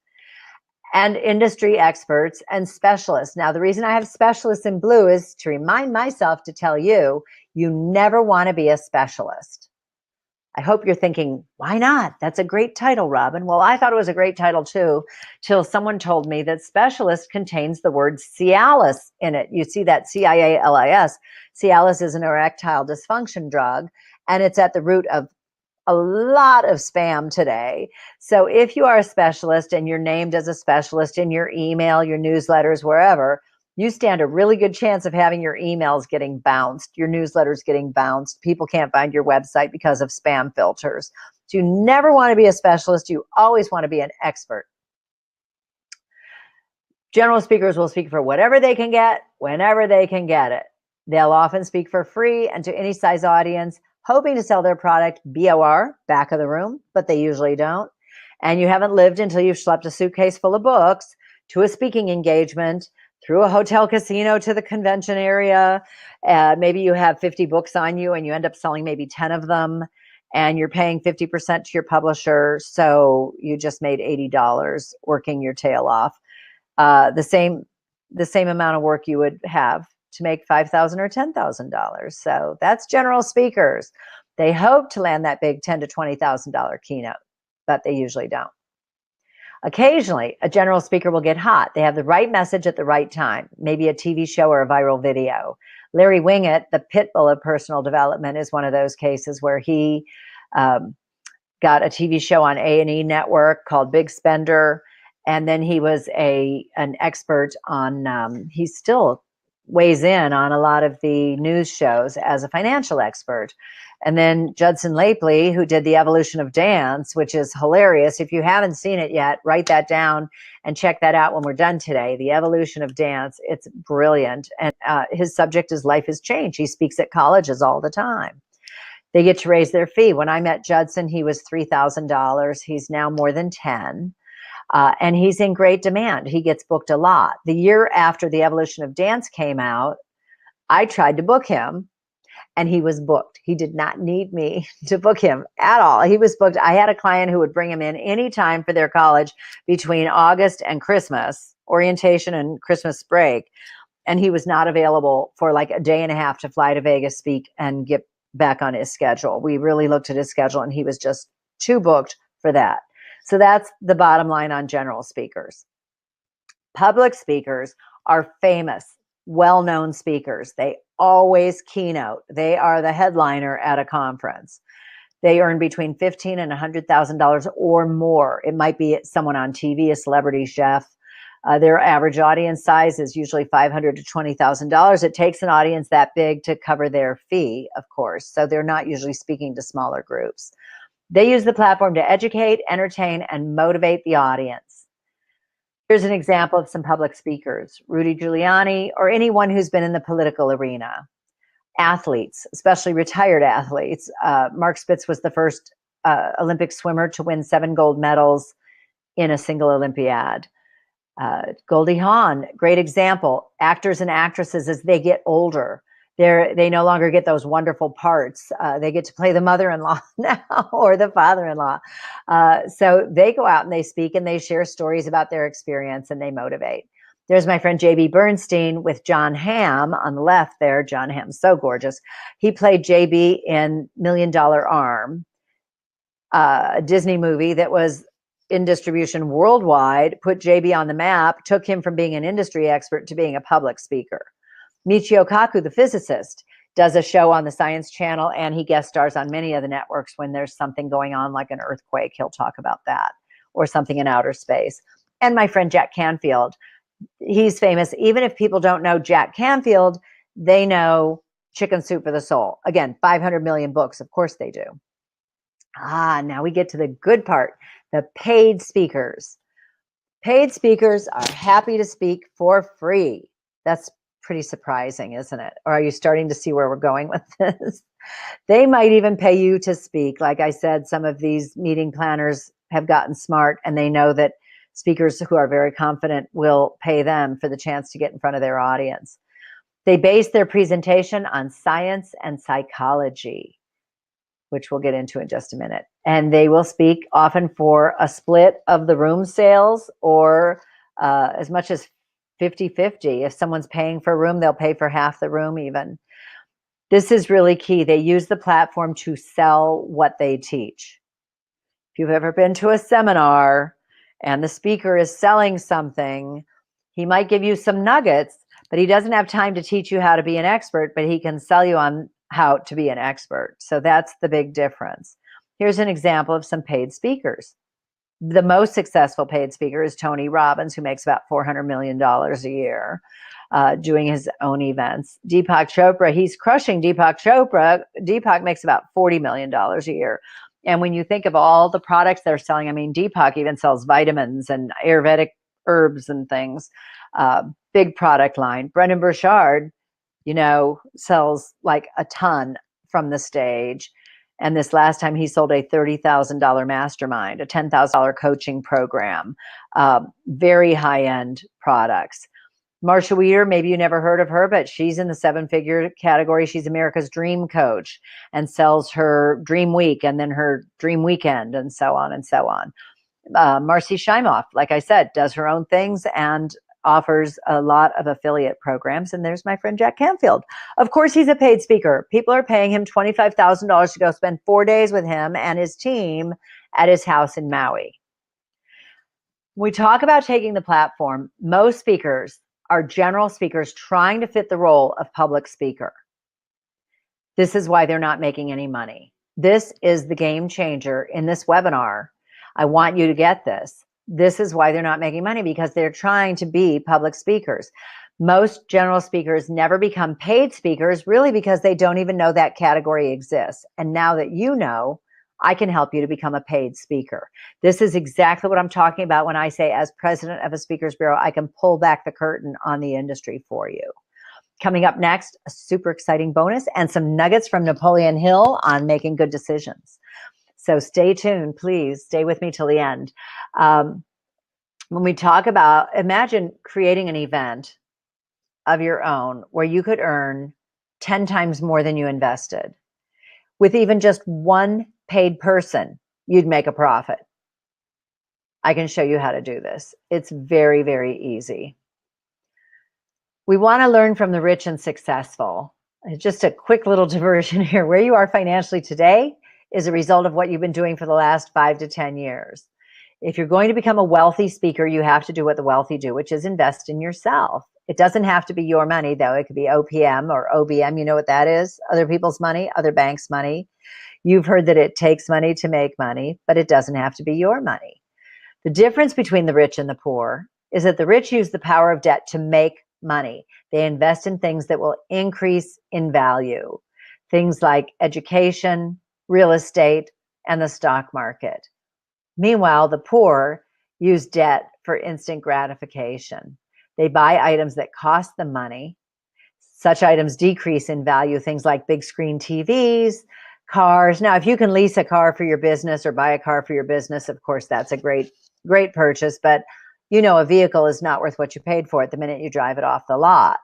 and industry experts and specialists. Now, the reason I have specialists in blue is to remind myself to tell you, you never want to be a specialist. I hope you're thinking, why not? That's a great title, Robin. Well, I thought it was a great title too, till someone told me that specialist contains the word Cialis in it. You see that Cialis. Cialis is an erectile dysfunction drug, and it's at the root of a lot of spam today. So if you are a specialist and you're named as a specialist in your email, your newsletters, wherever, you stand a really good chance of having your emails getting bounced, your newsletters getting bounced. People can't find your website because of spam filters. So you never want to be a specialist. You always want to be an expert. General speakers will speak for whatever they can get, whenever they can get it. They'll often speak for free and to any size audience, hoping to sell their product, BOR, back of the room, but they usually don't. And you haven't lived until you've schlepped a suitcase full of books to a speaking engagement, through a hotel casino to the convention area. Maybe you have 50 books on you and you end up selling maybe 10 of them, and you're paying 50% to your publisher. So you just made $80 working your tail off. The same amount of work you would have to make $5,000 or $10,000. So that's general speakers. They hope to land that big $10,000 to $20,000 keynote, but they usually don't. Occasionally, a general speaker will get hot. They have the right message at the right time, maybe a TV show or a viral video. Larry Winget, the pit bull of personal development, is one of those cases where he got a TV show on A&E Network called Big Spender, and then he was an expert on, he still weighs in on a lot of the news shows as a financial expert. And then Judson Lapely, who did The Evolution of Dance, which is hilarious. If you haven't seen it yet, write that down and check that out when we're done today. The Evolution of Dance, it's brilliant. And his subject is life is change. He speaks at colleges all the time. They get to raise their fee. When I met Judson, he was $3,000. He's now more than 10. And he's in great demand. He gets booked a lot. The year after The Evolution of Dance came out, I tried to book him, and he was booked. He did not need me to book him at all. He was booked. I had a client who would bring him in anytime for their college between August and Christmas, orientation and Christmas break. And he was not available for like a day and a half to fly to Vegas, speak, and get back on his schedule. We really looked at his schedule, and he was just too booked for that. So that's the bottom line on general speakers. Public speakers are famous. well-known speakers. They always keynote. They are the headliner at a conference. They earn between $15,000 and $100,000 or more. It might be someone on TV, a celebrity chef. Their average audience size is usually $500,000 to $20,000. It takes an audience that big to cover their fee, of course. So they're not usually speaking to smaller groups. They use the platform to educate, entertain, and motivate the audience. Here's an example of some public speakers: Rudy Giuliani, or anyone who's been in the political arena. Athletes, especially retired athletes. Mark Spitz was the first Olympic swimmer to win 7 gold medals in a single Olympiad. Goldie Hawn, great example. Actors and actresses, as they get older, they no longer get those wonderful parts. They get to play the mother-in-law now, or the father-in-law. So they go out and they speak and they share stories about their experience and they motivate. There's my friend J.B. Bernstein with John Hamm on the left there. John Hamm's so gorgeous. He played J.B. in $1 Million Arm, a Disney movie that was in distribution worldwide, put JB on the map, took him from being an industry expert to being a public speaker. Michio Kaku, the physicist, does a show on the Science Channel, and he guest stars on many of the networks when there's something going on like an earthquake. He'll talk about that, or something in outer space. And my friend Jack Canfield, he's famous. Even if people don't know Jack Canfield, they know Chicken Soup for the Soul. Again, 500 million books. Of course they do. Now we get to the good part. The paid speakers. Paid speakers are happy to speak for free. That's pretty surprising, isn't it? Or are you starting to see where we're going with this? They might even pay you to speak. Like I said, some of these meeting planners have gotten smart, and they know that speakers who are very confident will pay them for the chance to get in front of their audience. They base their presentation on science and psychology, which we'll get into in just a minute. And they will speak often for a split of the room sales, or as much as 50-50. If someone's paying for a room, they'll pay for half the room even. This is really key. They use the platform to sell what they teach. If you've ever been to a seminar and the speaker is selling something, he might give you some nuggets, but he doesn't have time to teach you how to be an expert, but he can sell you on how to be an expert. So that's the big difference. Here's an example of some paid speakers. The most successful paid speaker is Tony Robbins, who makes about $400 million a year doing his own events. Deepak Chopra, he's crushing Deepak Chopra. Deepak makes about $40 million a year. And when you think of all the products they're selling, I mean, Deepak even sells vitamins and Ayurvedic herbs and things. Big product line. Brendan Burchard, sells like a ton from the stage. And this last time he sold a $30,000 mastermind, a $10,000 coaching program, very high-end products. Marsha Weir, maybe you never heard of her, but she's in the 7-figure category. She's America's dream coach and sells her dream week and then her dream weekend and so on and so on. Marcy Shimoff, like I said, does her own things and offers a lot of affiliate programs. And there's my friend Jack Canfield. Of course, he's a paid speaker. People are paying him $25,000 to go spend 4 days with him and his team at his house in Maui. When we talk about taking the platform, most speakers are general speakers trying to fit the role of public speaker. This is why they're not making any money. This is the game changer in this webinar. I want you to get this. This is why they're not making money, because they're trying to be public speakers. Most general speakers never become paid speakers, really because they don't even know that category exists. And now that you know, I can help you to become a paid speaker. This is exactly what I'm talking about when I say, as president of a speakers bureau, I can pull back the curtain on the industry for you. Coming up next, a super exciting bonus and some nuggets from Napoleon Hill on making good decisions. So stay tuned, please. Stay with me till the end. When we talk about, imagine creating an event of your own where you could earn 10 times more than you invested. With even just one paid person, you'd make a profit. I can show you how to do this. It's very, very easy. We want to learn from the rich and successful. Just a quick little diversion here. Where you are financially today is a result of what you've been doing for the last 5 to 10 years. If you're going to become a wealthy speaker, you have to do what the wealthy do, which is invest in yourself. It doesn't have to be your money, though. It could be OPM or OBM. You know what that is? Other people's money, other banks' money. You've heard that it takes money to make money, but it doesn't have to be your money. The difference between the rich and the poor is that the rich use the power of debt to make money. They invest in things that will increase in value, things like education, real estate, and the stock market. Meanwhile, the poor use debt for instant gratification. They buy items that cost them money. Such items decrease in value, things like big screen TVs, cars. Now, if you can lease a car for your business or buy a car for your business, of course, that's a great purchase. But a vehicle is not worth what you paid for it the minute you drive it off the lot.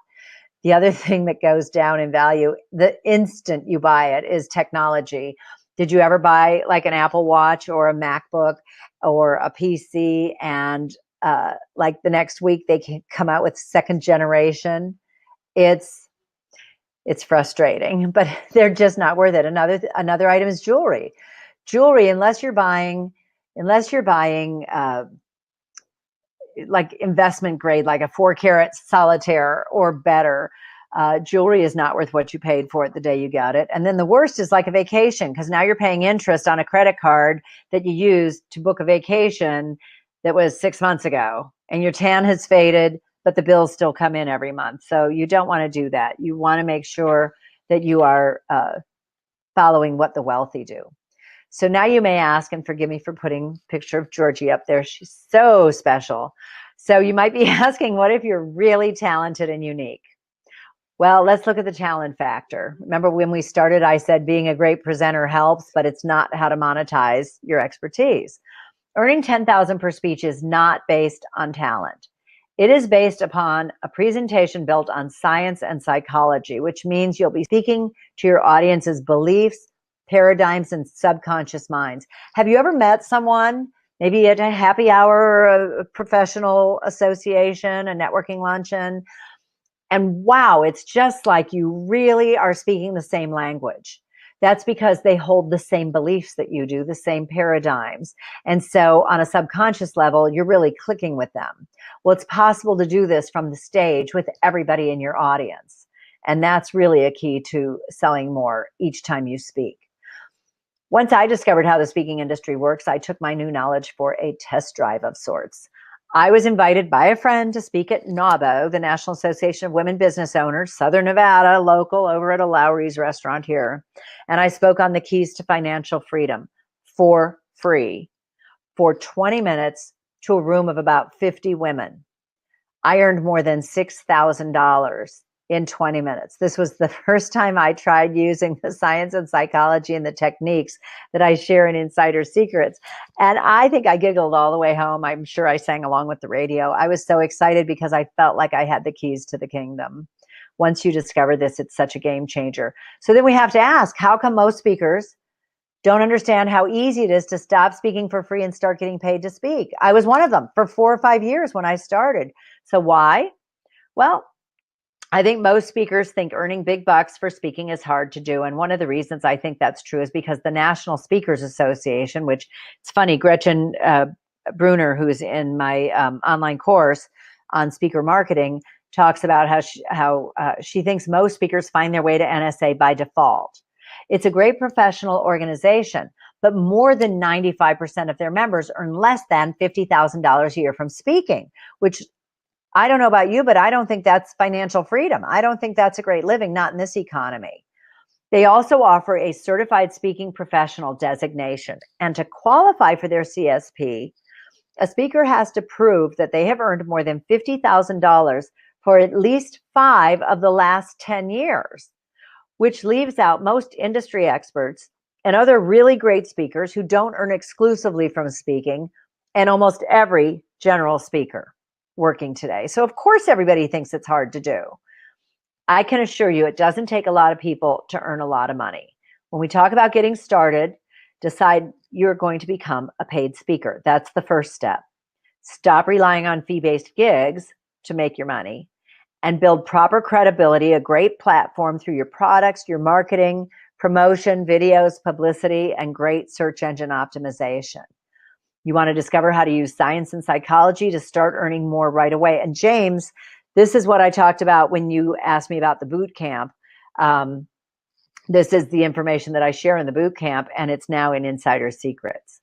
The other thing that goes down in value the instant you buy it is technology. Did you ever buy like an Apple Watch or a MacBook or a PC and like the next week they can come out with second generation? It's frustrating, but they're just not worth it. Another item is jewelry. Jewelry, unless you're buying like investment grade, like a 4-carat solitaire or better, jewelry is not worth what you paid for it the day you got it. And then the worst is like a vacation, because now you're paying interest on a credit card that you used to book a vacation that was 6 months ago, and your tan has faded, but the bills still come in every month. So you don't want to do that. You want to make sure that you are following what the wealthy do. So now you may ask, and forgive me for putting a picture of Georgie up there. She's so special. So you might be asking, what if you're really talented and unique? Well, let's look at the talent factor. Remember when we started, I said being a great presenter helps, but it's not how to monetize your expertise. Earning $10,000 per speech is not based on talent. It is based upon a presentation built on science and psychology, which means you'll be speaking to your audience's beliefs, paradigms, and subconscious minds. Have you ever met someone, maybe at a happy hour or a professional association, a networking luncheon, and wow, it's just like you really are speaking the same language? That's because they hold the same beliefs that you do, the same paradigms. And so on a subconscious level, you're really clicking with them. Well, it's possible to do this from the stage with everybody in your audience. And that's really a key to selling more each time you speak. Once I discovered how the speaking industry works, I took my new knowledge for a test drive of sorts. I was invited by a friend to speak at NAWBO, the National Association of Women Business Owners, Southern Nevada, local, over at a Lowry's restaurant here. And I spoke on the keys to financial freedom for free for 20 minutes to a room of about 50 women. I earned more than $6,000 in 20 minutes. This was the first time I tried using the science and psychology and the techniques that I share in Insider Secrets. And I think I giggled all the way home. I'm sure I sang along with the radio. I was so excited because I felt like I had the keys to the kingdom. Once you discover this, it's such a game changer. So then we have to ask, how come most speakers don't understand how easy it is to stop speaking for free and start getting paid to speak? I was one of them for 4 or 5 years when I started. So why? Well, I think most speakers think earning big bucks for speaking is hard to do. And one of the reasons I think that's true is because the National Speakers Association, which it's funny, Gretchen Bruner, who's in my online course on speaker marketing, talks about how she thinks most speakers find their way to NSA by default. It's a great professional organization, but more than 95% of their members earn less than $50,000 a year from speaking, which I don't know about you, but I don't think that's financial freedom. I don't think that's a great living, not in this economy. They also offer a certified speaking professional designation. And to qualify for their CSP, a speaker has to prove that they have earned more than $50,000 for at least 5 of the last 10 years, which leaves out most industry experts and other really great speakers who don't earn exclusively from speaking, and almost every general speaker working today. So of course everybody thinks it's hard to do. I can assure you it doesn't take a lot of people to earn a lot of money. When we talk about getting started, decide you're going to become a paid speaker. That's the first step. Stop relying on fee-based gigs to make your money and build proper credibility, a great platform through your products, your marketing, promotion, videos, publicity, and great search engine optimization. You want to discover how to use science and psychology to start earning more right away. And James, this is what I talked about when you asked me about the boot camp. This is the information that I share in the boot camp, and it's now in Insider Secrets.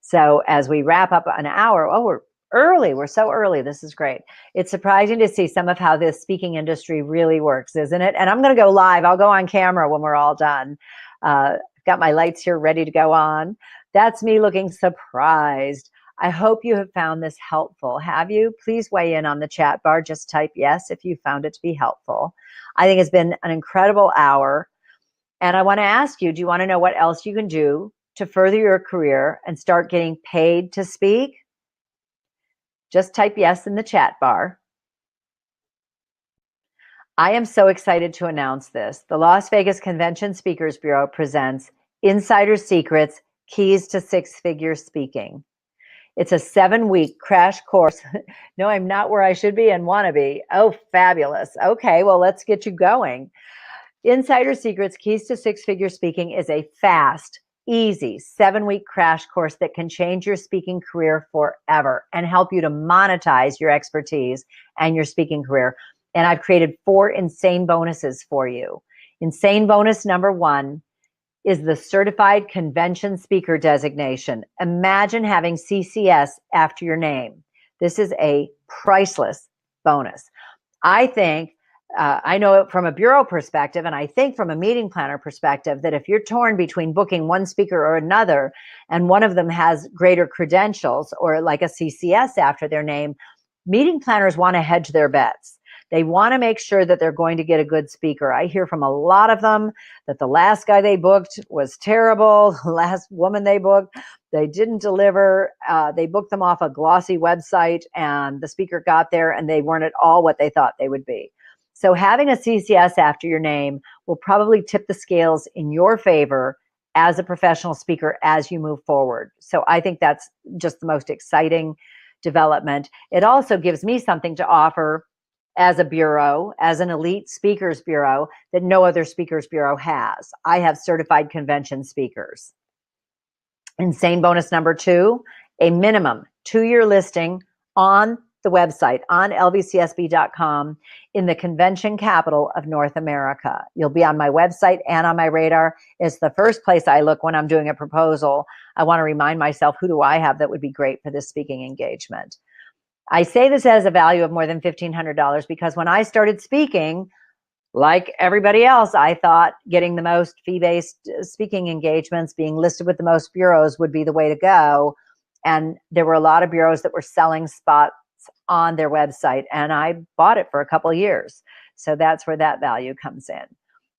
So as we wrap up an hour, we're early. We're so early. This is great. It's surprising to see some of how this speaking industry really works, isn't it? And I'm going to go live. I'll go on camera when we're all done. Got my lights here ready to go on. That's me looking surprised. I hope you have found this helpful. Have you? Please weigh in on the chat bar. Just type yes if you found it to be helpful. I think it's been an incredible hour. And I want to ask you, do you want to know what else you can do to further your career and start getting paid to speak? Just type yes in the chat bar. I am so excited to announce this. The Las Vegas Convention Speakers Bureau presents Insider Secrets, Keys to Six-Figure Speaking. It's a 7-week crash course. No, I'm not where I should be and want to be. Oh, fabulous. Okay, well, let's get you going. Insider Secrets, Keys to Six-Figure Speaking is a fast, easy 7-week crash course that can change your speaking career forever and help you to monetize your expertise and your speaking career. And I've created 4 insane bonuses for you. Insane bonus number 1 is the Certified Convention Speaker designation. Imagine having CCS after your name. This is a priceless bonus. I think, I know it from a bureau perspective, and I think from a meeting planner perspective, that if you're torn between booking one speaker or another, and one of them has greater credentials or like a CCS after their name, meeting planners want to hedge their bets. They want to make sure that they're going to get a good speaker. I hear from a lot of them that the last guy they booked was terrible. The last woman they booked, they didn't deliver. They booked them off a glossy website, and the speaker got there and they weren't at all what they thought they would be. So having a CCS after your name will probably tip the scales in your favor as a professional speaker as you move forward. So I think that's just the most exciting development. It also gives me something to offer as a bureau, as an elite speakers bureau that no other speakers bureau has. I have certified convention speakers. Insane bonus number 2, a minimum 2-year listing on the website, on lvcsb.com, in the convention capital of North America. You'll be on my website and on my radar. It's the first place I look when I'm doing a proposal. I want to remind myself, who do I have that would be great for this speaking engagement? I say this as a value of more than $1,500 because when I started speaking, like everybody else, I thought getting the most fee-based speaking engagements, being listed with the most bureaus would be the way to go. And there were a lot of bureaus that were selling spots on their website, and I bought it for a couple of years. So that's where that value comes in.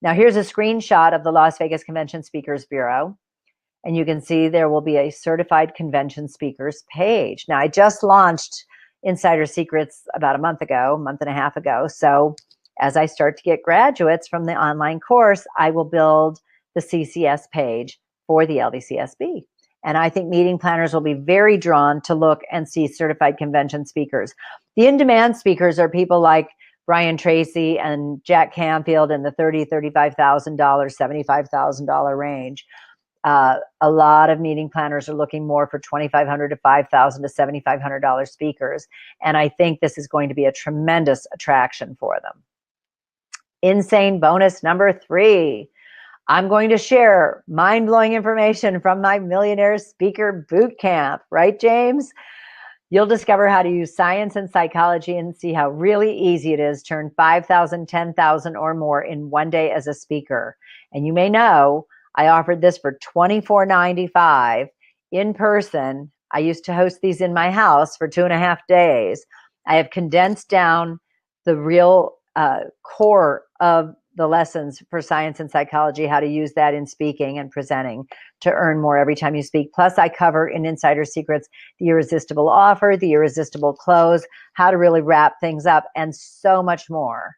Now here's a screenshot of the Las Vegas Convention Speakers Bureau. And you can see there will be a certified convention speakers page. Now I just launched Insider Secrets about a month and a half ago. So as I start to get graduates from the online course, I will build the CCS page for the LVCSB. And I think meeting planners will be very drawn to look and see certified convention speakers. The in-demand speakers are people like Brian Tracy and Jack Canfield in the $30,000, $35,000, $75,000 range. A lot of meeting planners are looking more for $2,500 to $5,000 to $7,500 speakers. And I think this is going to be a tremendous attraction for them. Insane bonus number 3. I'm going to share mind-blowing information from my Millionaire Speaker Bootcamp, right, James? You'll discover how to use science and psychology and see how really easy it is to earn $5,000, $10,000 or more in one day as a speaker. And you may know I offered this for $24.95 in person. I used to host these in my house for 2.5 days. I have condensed down the real core of the lessons for science and psychology, how to use that in speaking and presenting to earn more every time you speak. Plus, I cover in Insider Secrets the irresistible offer, the irresistible close, how to really wrap things up, and so much more.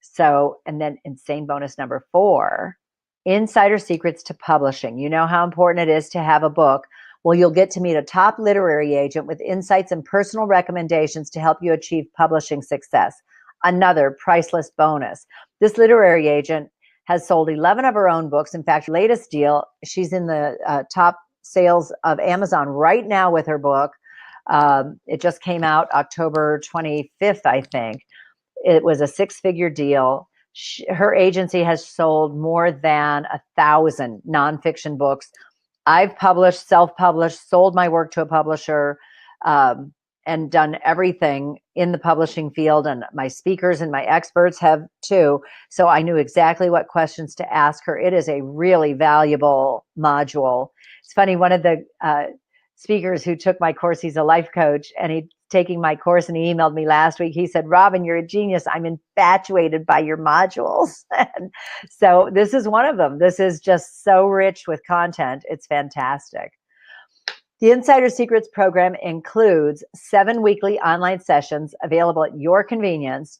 So, and then insane bonus number 4, Insider Secrets to Publishing. You know how important it is to have a book. Well, you'll get to meet a top literary agent with insights and personal recommendations to help you achieve publishing success. Another priceless bonus. This literary agent has sold 11 of her own books. In fact, latest deal, she's in the top sales of Amazon right now with her book. It just came out October 25th, I think. It was a 6-figure deal. Her agency has sold more than 1,000 nonfiction books. I've published, self-published, sold my work to a publisher, and done everything in the publishing field, and my speakers and my experts have too. So I knew exactly what questions to ask her. It is a really valuable module. It's funny, one of the speakers who took my course, he's a life coach, and he's taking my course, and he emailed me last week. He said, Robin, you're a genius. I'm infatuated by your modules. And so this is one of them. This is just so rich with content. It's fantastic. The Insider Secrets program includes 7 weekly online sessions available at your convenience.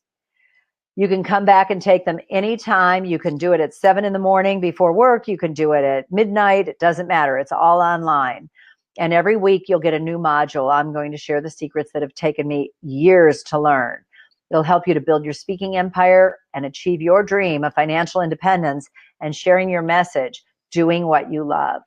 You can come back and take them anytime. You can do it at 7 in the morning before work. You can do it at midnight. It doesn't matter. It's all online. And every week you'll get a new module. I'm going to share the secrets that have taken me years to learn. It'll help you to build your speaking empire and achieve your dream of financial independence and sharing your message, doing what you love.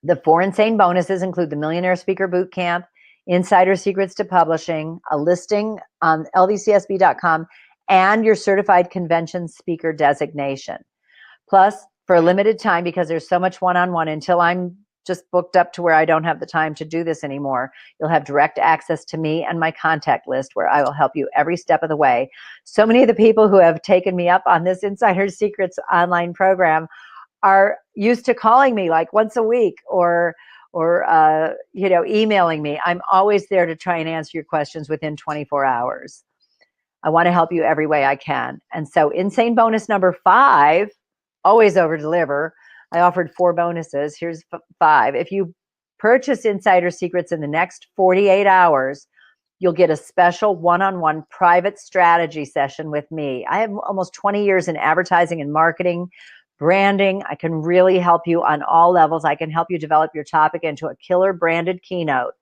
The 4 insane bonuses include the Millionaire Speaker Bootcamp, Insider Secrets to Publishing, a listing on lvcsb.com, and your certified convention speaker designation. Plus, for a limited time, because there's so much one-on-one until I'm just booked up to where I don't have the time to do this anymore, you'll have direct access to me and my contact list where I will help you every step of the way. So many of the people who have taken me up on this Insider Secrets online program are used to calling me like once a week or emailing me. I'm always there to try and answer your questions within 24 hours. I want to help you every way I can. And so insane bonus number 5, always over deliver. I offered 4 bonuses. Here's 5. If you purchase Insider Secrets in the next 48 hours, you'll get a special one-on-one private strategy session with me. I have almost 20 years in advertising and marketing, branding. I can really help you on all levels. I can help you develop your topic into a killer branded keynote.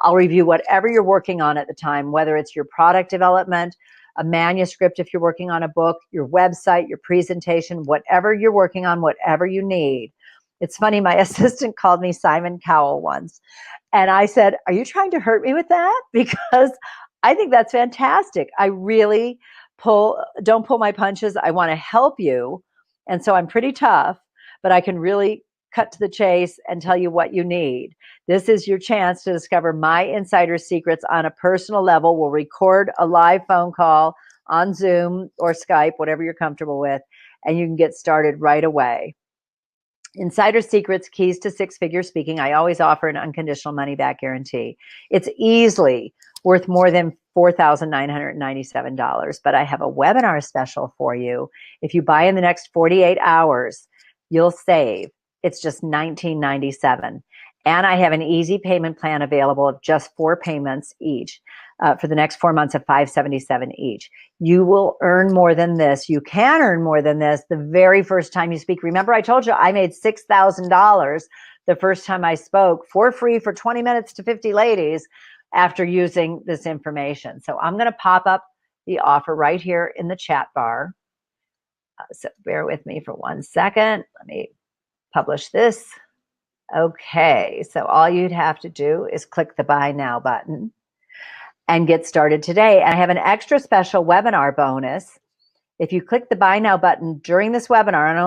I'll review whatever you're working on at the time, whether it's your product development, a manuscript if you're working on a book, your website, your presentation, whatever you're working on, whatever you need. It's funny, my assistant called me Simon Cowell once, and I said, are you trying to hurt me with that? Because I think that's fantastic. I really don't pull my punches. I want to help you. And so I'm pretty tough, but I can really cut to the chase and tell you what you need. This is your chance to discover my insider secrets on a personal level. We'll record a live phone call on Zoom or Skype, whatever you're comfortable with, and you can get started right away. Insider Secrets, Keys to 6-Figure Speaking. I always offer an unconditional money-back guarantee. It's easily worth more than $4,997, but I have a webinar special for you. If you buy in the next 48 hours, you'll save. It's just $19.97. And I have an easy payment plan available of just 4 payments each for the next 4 months of $577 each. You will earn more than this. You can earn more than this the very first time you speak. Remember, I told you I made $6,000 the first time I spoke for free for 20 minutes to 50 ladies after using this information. So I'm going to pop up the offer right here in the chat bar. So bear with me for 1 second. Let me publish this. Okay, so all you'd have to do is click the Buy Now button and get started today. And I have an extra special webinar bonus. If you click the Buy Now button during this webinar, and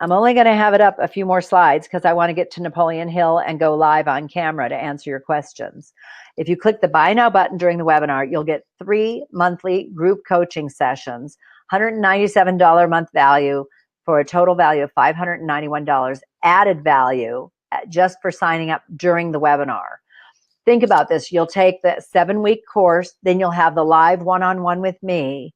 I'm only going to have it up a few more slides because I want to get to Napoleon Hill and go live on camera to answer your questions. If you click the Buy Now button during the webinar, you'll get 3 monthly group coaching sessions, $197 a month value for a total value of $591 added value just for signing up during the webinar. Think about this. You'll take the 7-week course, then you'll have the live one-on-one with me.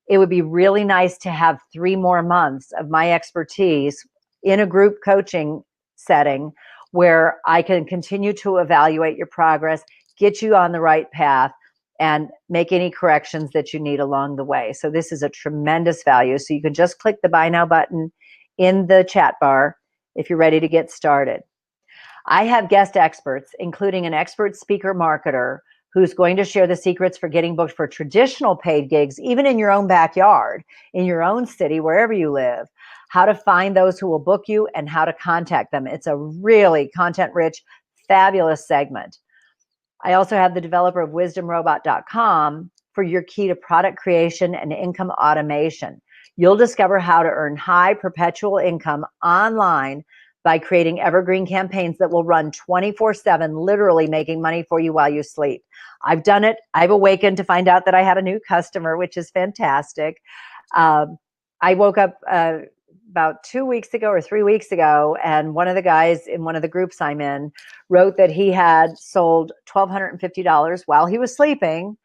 It would be really nice to have 3 more months of my expertise in a group coaching setting where I can continue to evaluate your progress, get you on the right path, and make any corrections that you need along the way. So this is a tremendous value. So you can just click the Buy Now button in the chat bar if you're ready to get started. I have guest experts, including an expert speaker marketer who's going to share the secrets for getting booked for traditional paid gigs, even in your own backyard, in your own city, wherever you live. how to find those who will book you, and how to contact them. It's a really content-rich, fabulous segment. I also have the developer of wisdomrobot.com for your key to product creation and income automation. You'll discover how to earn high perpetual income online by creating evergreen campaigns that will run 24/7, literally making money for you while you sleep. I've done it. I've awakened to find out that I had a new customer, which is fantastic. I woke up about 2 weeks ago or 3 weeks ago, and one of the guys in one of the groups I'm in wrote that he had sold $1,250 while he was sleeping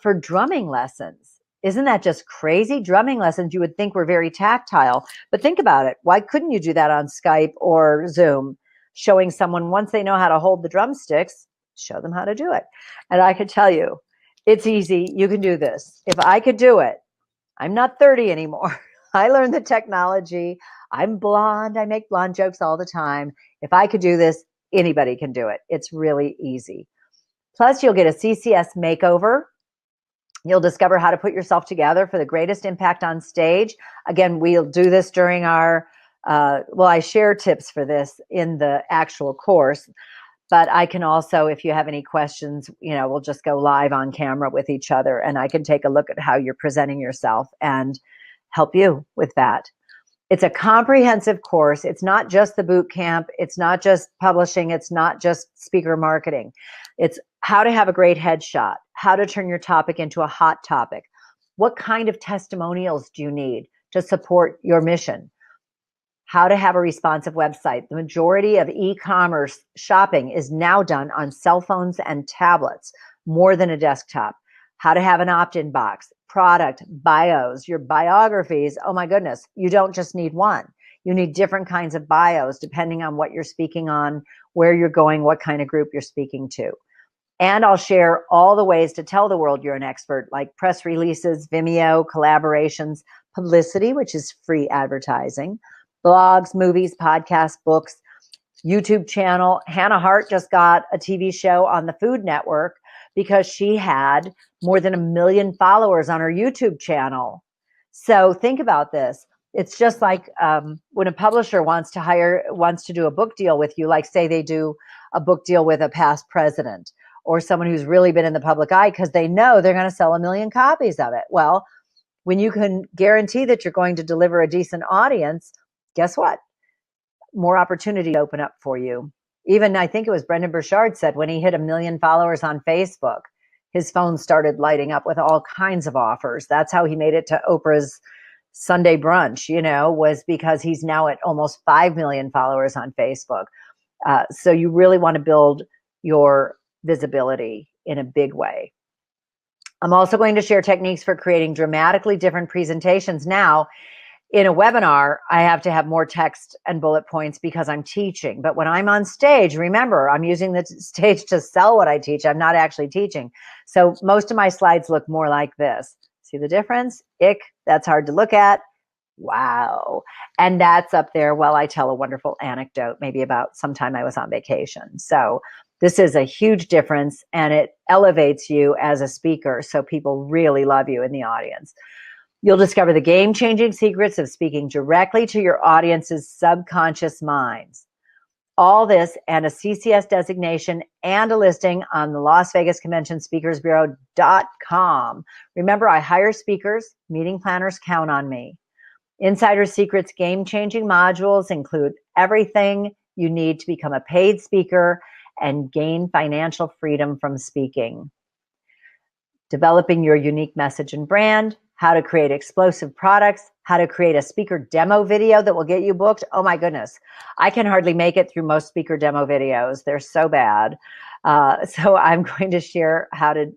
for drumming lessons. Isn't that just crazy? Drumming lessons you would think were very tactile, but think about it. Why couldn't you do that on Skype or Zoom? Showing someone, once they know how to hold the drumsticks, show them how to do it. And I could tell you, it's easy. You can do this. If I could do it, I'm not 30 anymore. I learned the technology. I'm blonde. I make blonde jokes all the time. If I could do this, anybody can do it. It's really easy. Plus, you'll get a CCS makeover. You'll discover how to put yourself together for the greatest impact on stage. Again, we'll do this during our, I share tips for this in the actual course, but I can also, if you have any questions, we'll just go live on camera with each other, and I can take a look at how you're presenting yourself and help you with that. It's a comprehensive course. It's not just the boot camp. It's not just publishing. It's not just speaker marketing. It's how to have a great headshot, how to turn your topic into a hot topic. What kind of testimonials do you need to support your mission? How to have a responsive website. The majority of e-commerce shopping is now done on cell phones and tablets, more than a desktop. How to have an opt-in box, product, bios, your biographies. Oh my goodness, you don't just need one. You need different kinds of bios depending on what you're speaking on, where you're going, what kind of group you're speaking to. And I'll share all the ways to tell the world you're an expert, like press releases, Vimeo, collaborations, publicity, which is free advertising, blogs, movies, podcasts, books, YouTube channel. Hannah Hart just got a TV show on the Food Network because she had more than 1 million followers on her YouTube channel. So think about this. It's just like when a publisher wants to do a book deal with you, like say they do a book deal with a past president or someone who's really been in the public eye because they know they're going to sell 1 million copies of it. Well, when you can guarantee that you're going to deliver a decent audience, guess what? More opportunity to open up for you. Even I think it was Brendan Burchard said when he hit 1 million followers on Facebook, his phone started lighting up with all kinds of offers. That's how he made it to Oprah's Sunday brunch, was because he's now at almost 5 million followers on Facebook. So you really want to build your visibility in a big way. I'm also going to share techniques for creating dramatically different presentations. Now, in a webinar, I have to have more text and bullet points because I'm teaching. But when I'm on stage, remember, I'm using the stage to sell what I teach. I'm not actually teaching. So most of my slides look more like this. See the difference? Ick, that's hard to look at. Wow. And that's up there while I tell a wonderful anecdote, maybe about sometime I was on vacation. So this is a huge difference, and it elevates you as a speaker. So people really love you in the audience. You'll discover the game-changing secrets of speaking directly to your audience's subconscious minds. All this and a CCS designation and a listing on the Las Vegas Convention Speakers Bureau.com. Remember, I hire speakers. Meeting planners count on me. Insider Secrets game-changing modules include everything you need to become a paid speaker and gain financial freedom from speaking. Developing your unique message and brand, how to create explosive products, how to create a speaker demo video that will get you booked. Oh my goodness. I can hardly make it through most speaker demo videos. They're so bad. So I'm going to share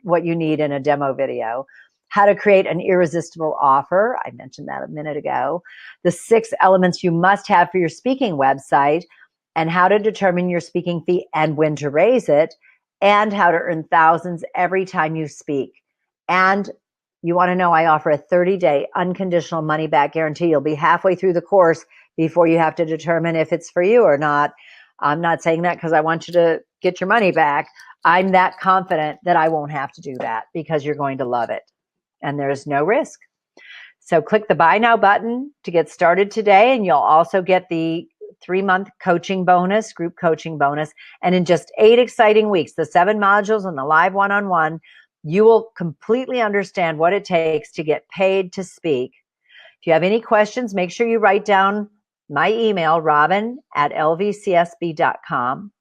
what you need in a demo video. How to create an irresistible offer. I mentioned that a minute ago. The 6 elements you must have for your speaking website, and how to determine your speaking fee and when to raise it, and how to earn thousands every time you speak. And you want to know, I offer a 30-day unconditional money-back guarantee. You'll be halfway through the course before you have to determine if it's for you or not. I'm not saying that because I want you to get your money back. I'm that confident that I won't have to do that because you're going to love it. And there's no risk. So click the Buy Now button to get started today, and you'll also get the 3-month coaching bonus, group coaching bonus. And in just 8 exciting weeks, the 7 modules and the live one-on-one, you will completely understand what it takes to get paid to speak. If you have any questions, make sure you write down my email, robin@lvcsb.com.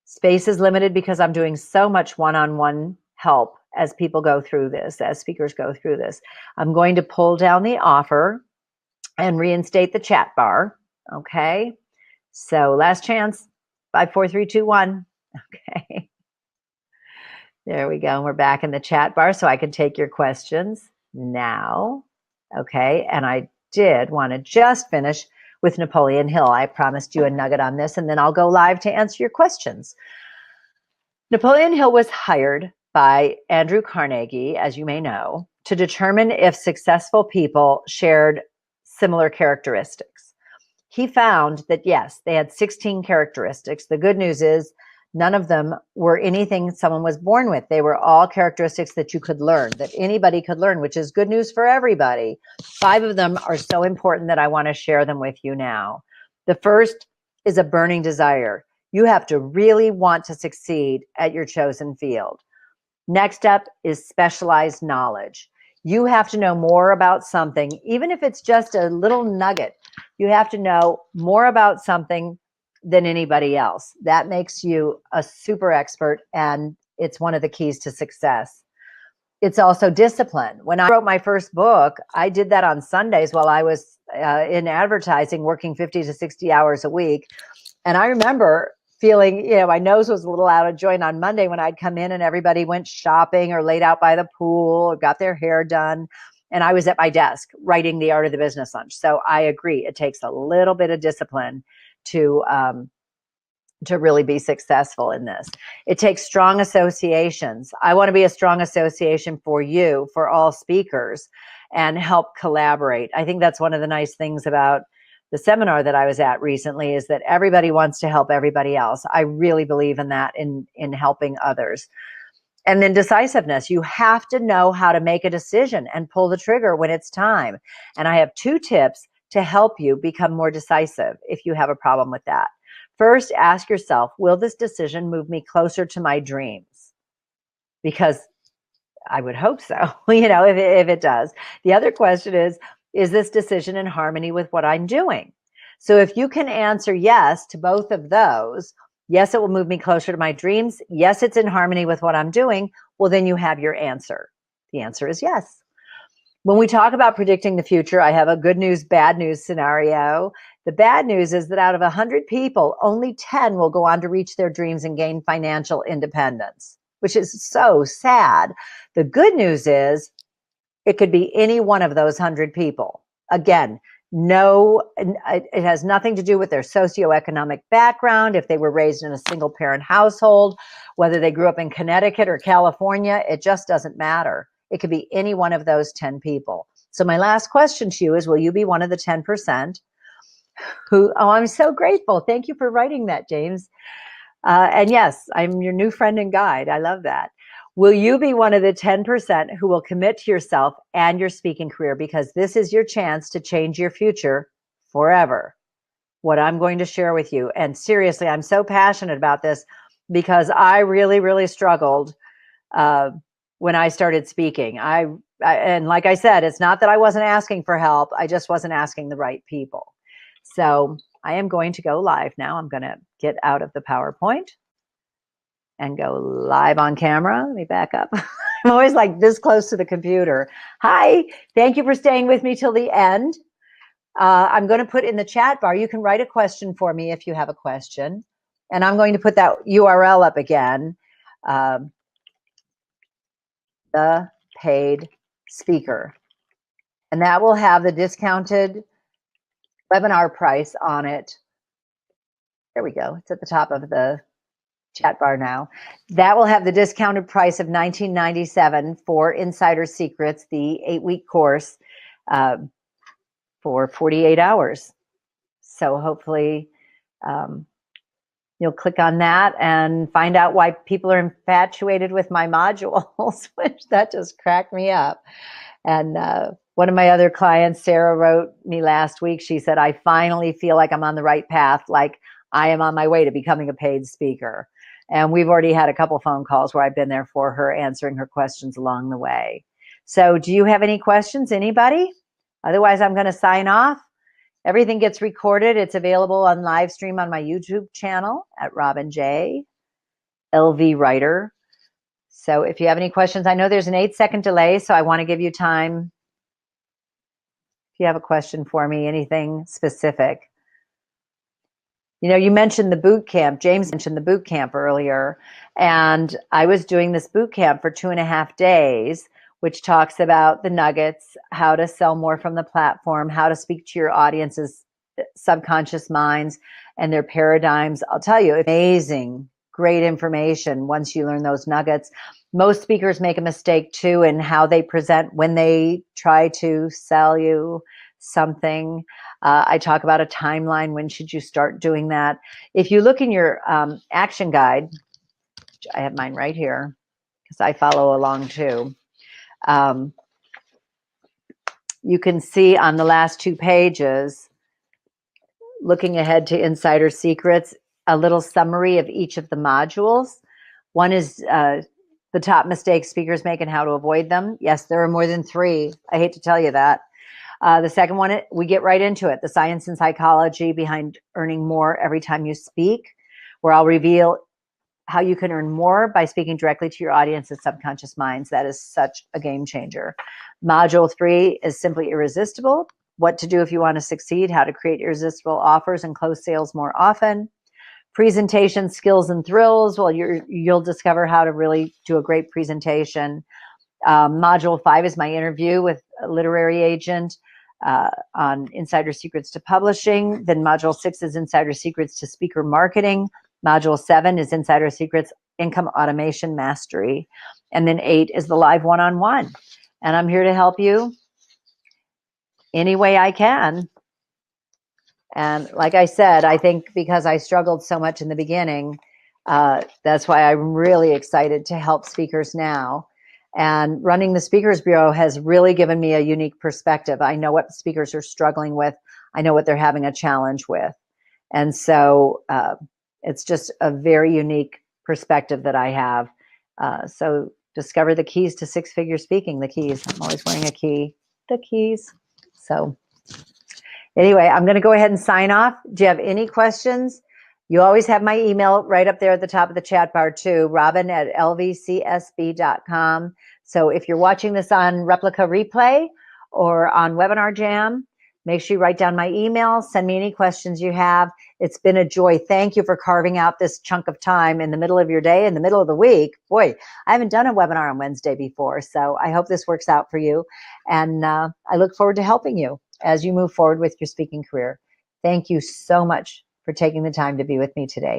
Space is limited because I'm doing so much one-on-one help as people go through this, as speakers go through this. I'm going to pull down the offer and reinstate the chat bar. Okay. So last chance, 5, 4, 3, 2, 1. Okay. There we go. We're back in the chat bar so I can take your questions now. Okay. And I did want to just finish with Napoleon Hill. I promised you a nugget on this, and then I'll go live to answer your questions. Napoleon Hill was hired by Andrew Carnegie, as you may know, to determine if successful people shared similar characteristics. He found that, yes, they had 16 characteristics. The good news is none of them were anything someone was born with. They were all characteristics that you could learn, that anybody could learn, which is good news for everybody. 5 of them are so important that I want to share them with you now. The first is a burning desire. You have to really want to succeed at your chosen field. Next up is specialized knowledge. You have to know more about something, even if it's just a little nugget. You have to know more about something than anybody else. That makes you a super expert, and it's one of the keys to success. It's also discipline. When I wrote my first book, I did that on Sundays while I was in advertising, working 50 to 60 hours a week. And I remember feeling, my nose was a little out of joint on Monday when I'd come in and everybody went shopping or laid out by the pool or got their hair done. And I was at my desk writing The Art of the Business Lunch. So I agree. It takes a little bit of discipline to really be successful in this. It takes strong associations. I want to be a strong association for you, for all speakers, and help collaborate. I think that's one of the nice things about the seminar that I was at recently, is that everybody wants to help everybody else. I really believe in that, in helping others. And then decisiveness. You have to know how to make a decision and pull the trigger when it's time. And I have 2 tips to help you become more decisive if you have a problem with that. First, ask yourself, will this decision move me closer to my dreams? Because I would hope so, if it does. The other question is this decision in harmony with what I'm doing? So if you can answer yes to both of those, yes, it will move me closer to my dreams. Yes, it's in harmony with what I'm doing. Well, then you have your answer. The answer is yes. When we talk about predicting the future, I have a good news, bad news scenario. The bad news is that out of 100 people, only 10 will go on to reach their dreams and gain financial independence, which is so sad. The good news is it could be any one of those 100 people. Again, it has nothing to do with their socioeconomic background, if they were raised in a single parent household, whether they grew up in Connecticut or California, it just doesn't matter. It could be any one of those 10 people. So my last question to you is, will you be one of the 10% who, I'm so grateful. Thank you for writing that, James. And yes, I'm your new friend and guide. I love that. Will you be one of the 10% who will commit to yourself and your speaking career? Because this is your chance to change your future forever. What I'm going to share with you. And seriously, I'm so passionate about this because I really, really struggled when I started speaking. And like I said, it's not that I wasn't asking for help. I just wasn't asking the right people. So I am going to go live now. I'm going to get out of the PowerPoint and go live on camera. Let me back up. I'm always like this close to the computer. Hi, thank you for staying with me till the end. I'm going to put in the chat bar, you can write a question for me if you have a question. And I'm going to put that URL up again. The paid speaker. And that will have the discounted webinar price on it. There we go. It's at the top of the chat bar now. That will have the discounted price of $19.97 for Insider Secrets, the 8-week course for 48 hours. So hopefully you'll click on that and find out why people are infatuated with my modules, which that just cracked me up. And One of my other clients, Sarah, wrote me last week. She said, I finally feel like I'm on the right path, like I am on my way to becoming a paid speaker. And we've already had a couple phone calls where I've been there for her, answering her questions along the way. So do you have any questions, anybody? Otherwise, I'm going to sign off. Everything gets recorded. It's available on live stream on my YouTube channel at Robin J. LV Writer. So if you have any questions, I know there's an 8-second delay, so I want to give you time. If you have a question for me, anything specific. You know, you mentioned the boot camp. James mentioned the boot camp earlier, and I was doing this boot camp for 2.5 days, which talks about the nuggets, how to sell more from the platform, how to speak to your audience's subconscious minds and their paradigms. I'll tell you, amazing, great information once you learn those nuggets. Most speakers make a mistake too in how they present when they try to sell you something. I talk about a timeline. When should you start doing that? If you look in your action guide, which I have mine right here because I follow along too. You can see on the last 2 pages, looking ahead to Insider Secrets, a little summary of each of the modules. One is the top mistakes speakers make and how to avoid them. Yes, there are more than 3. I hate to tell you that. The second one, we get right into it, the science and psychology behind earning more every time you speak, where I'll reveal how you can earn more by speaking directly to your audience's subconscious minds. That is such a game changer. Module 3 is simply irresistible. What to do if you want to succeed, how to create irresistible offers and close sales more often. Presentation skills and thrills. Well, you'll discover how to really do a great presentation. Module 5 is my interview with a literary agent on Insider Secrets to Publishing. Then Module 6 is Insider Secrets to Speaker Marketing. Module 7 is Insider Secrets Income Automation Mastery. And then 8 is the live one-on-one. And I'm here to help you any way I can. And like I said, I think because I struggled so much in the beginning, that's why I'm really excited to help speakers now. And running the Speakers Bureau has really given me a unique perspective. I know what speakers are struggling with. I know what they're having a challenge with. And so it's just a very unique perspective that I have. So discover the keys to 6-figure speaking, the keys. I'm always wearing a key, the keys. So anyway, I'm going to go ahead and sign off. Do you have any questions? You always have my email right up there at the top of the chat bar too, robin@lvcsb.com. So if you're watching this on Replica Replay or on Webinar Jam, make sure you write down my email, send me any questions you have. It's been a joy. Thank you for carving out this chunk of time in the middle of your day, in the middle of the week. Boy, I haven't done a webinar on Wednesday before, so I hope this works out for you. And I look forward to helping you as you move forward with your speaking career. Thank you so much for taking the time to be with me today.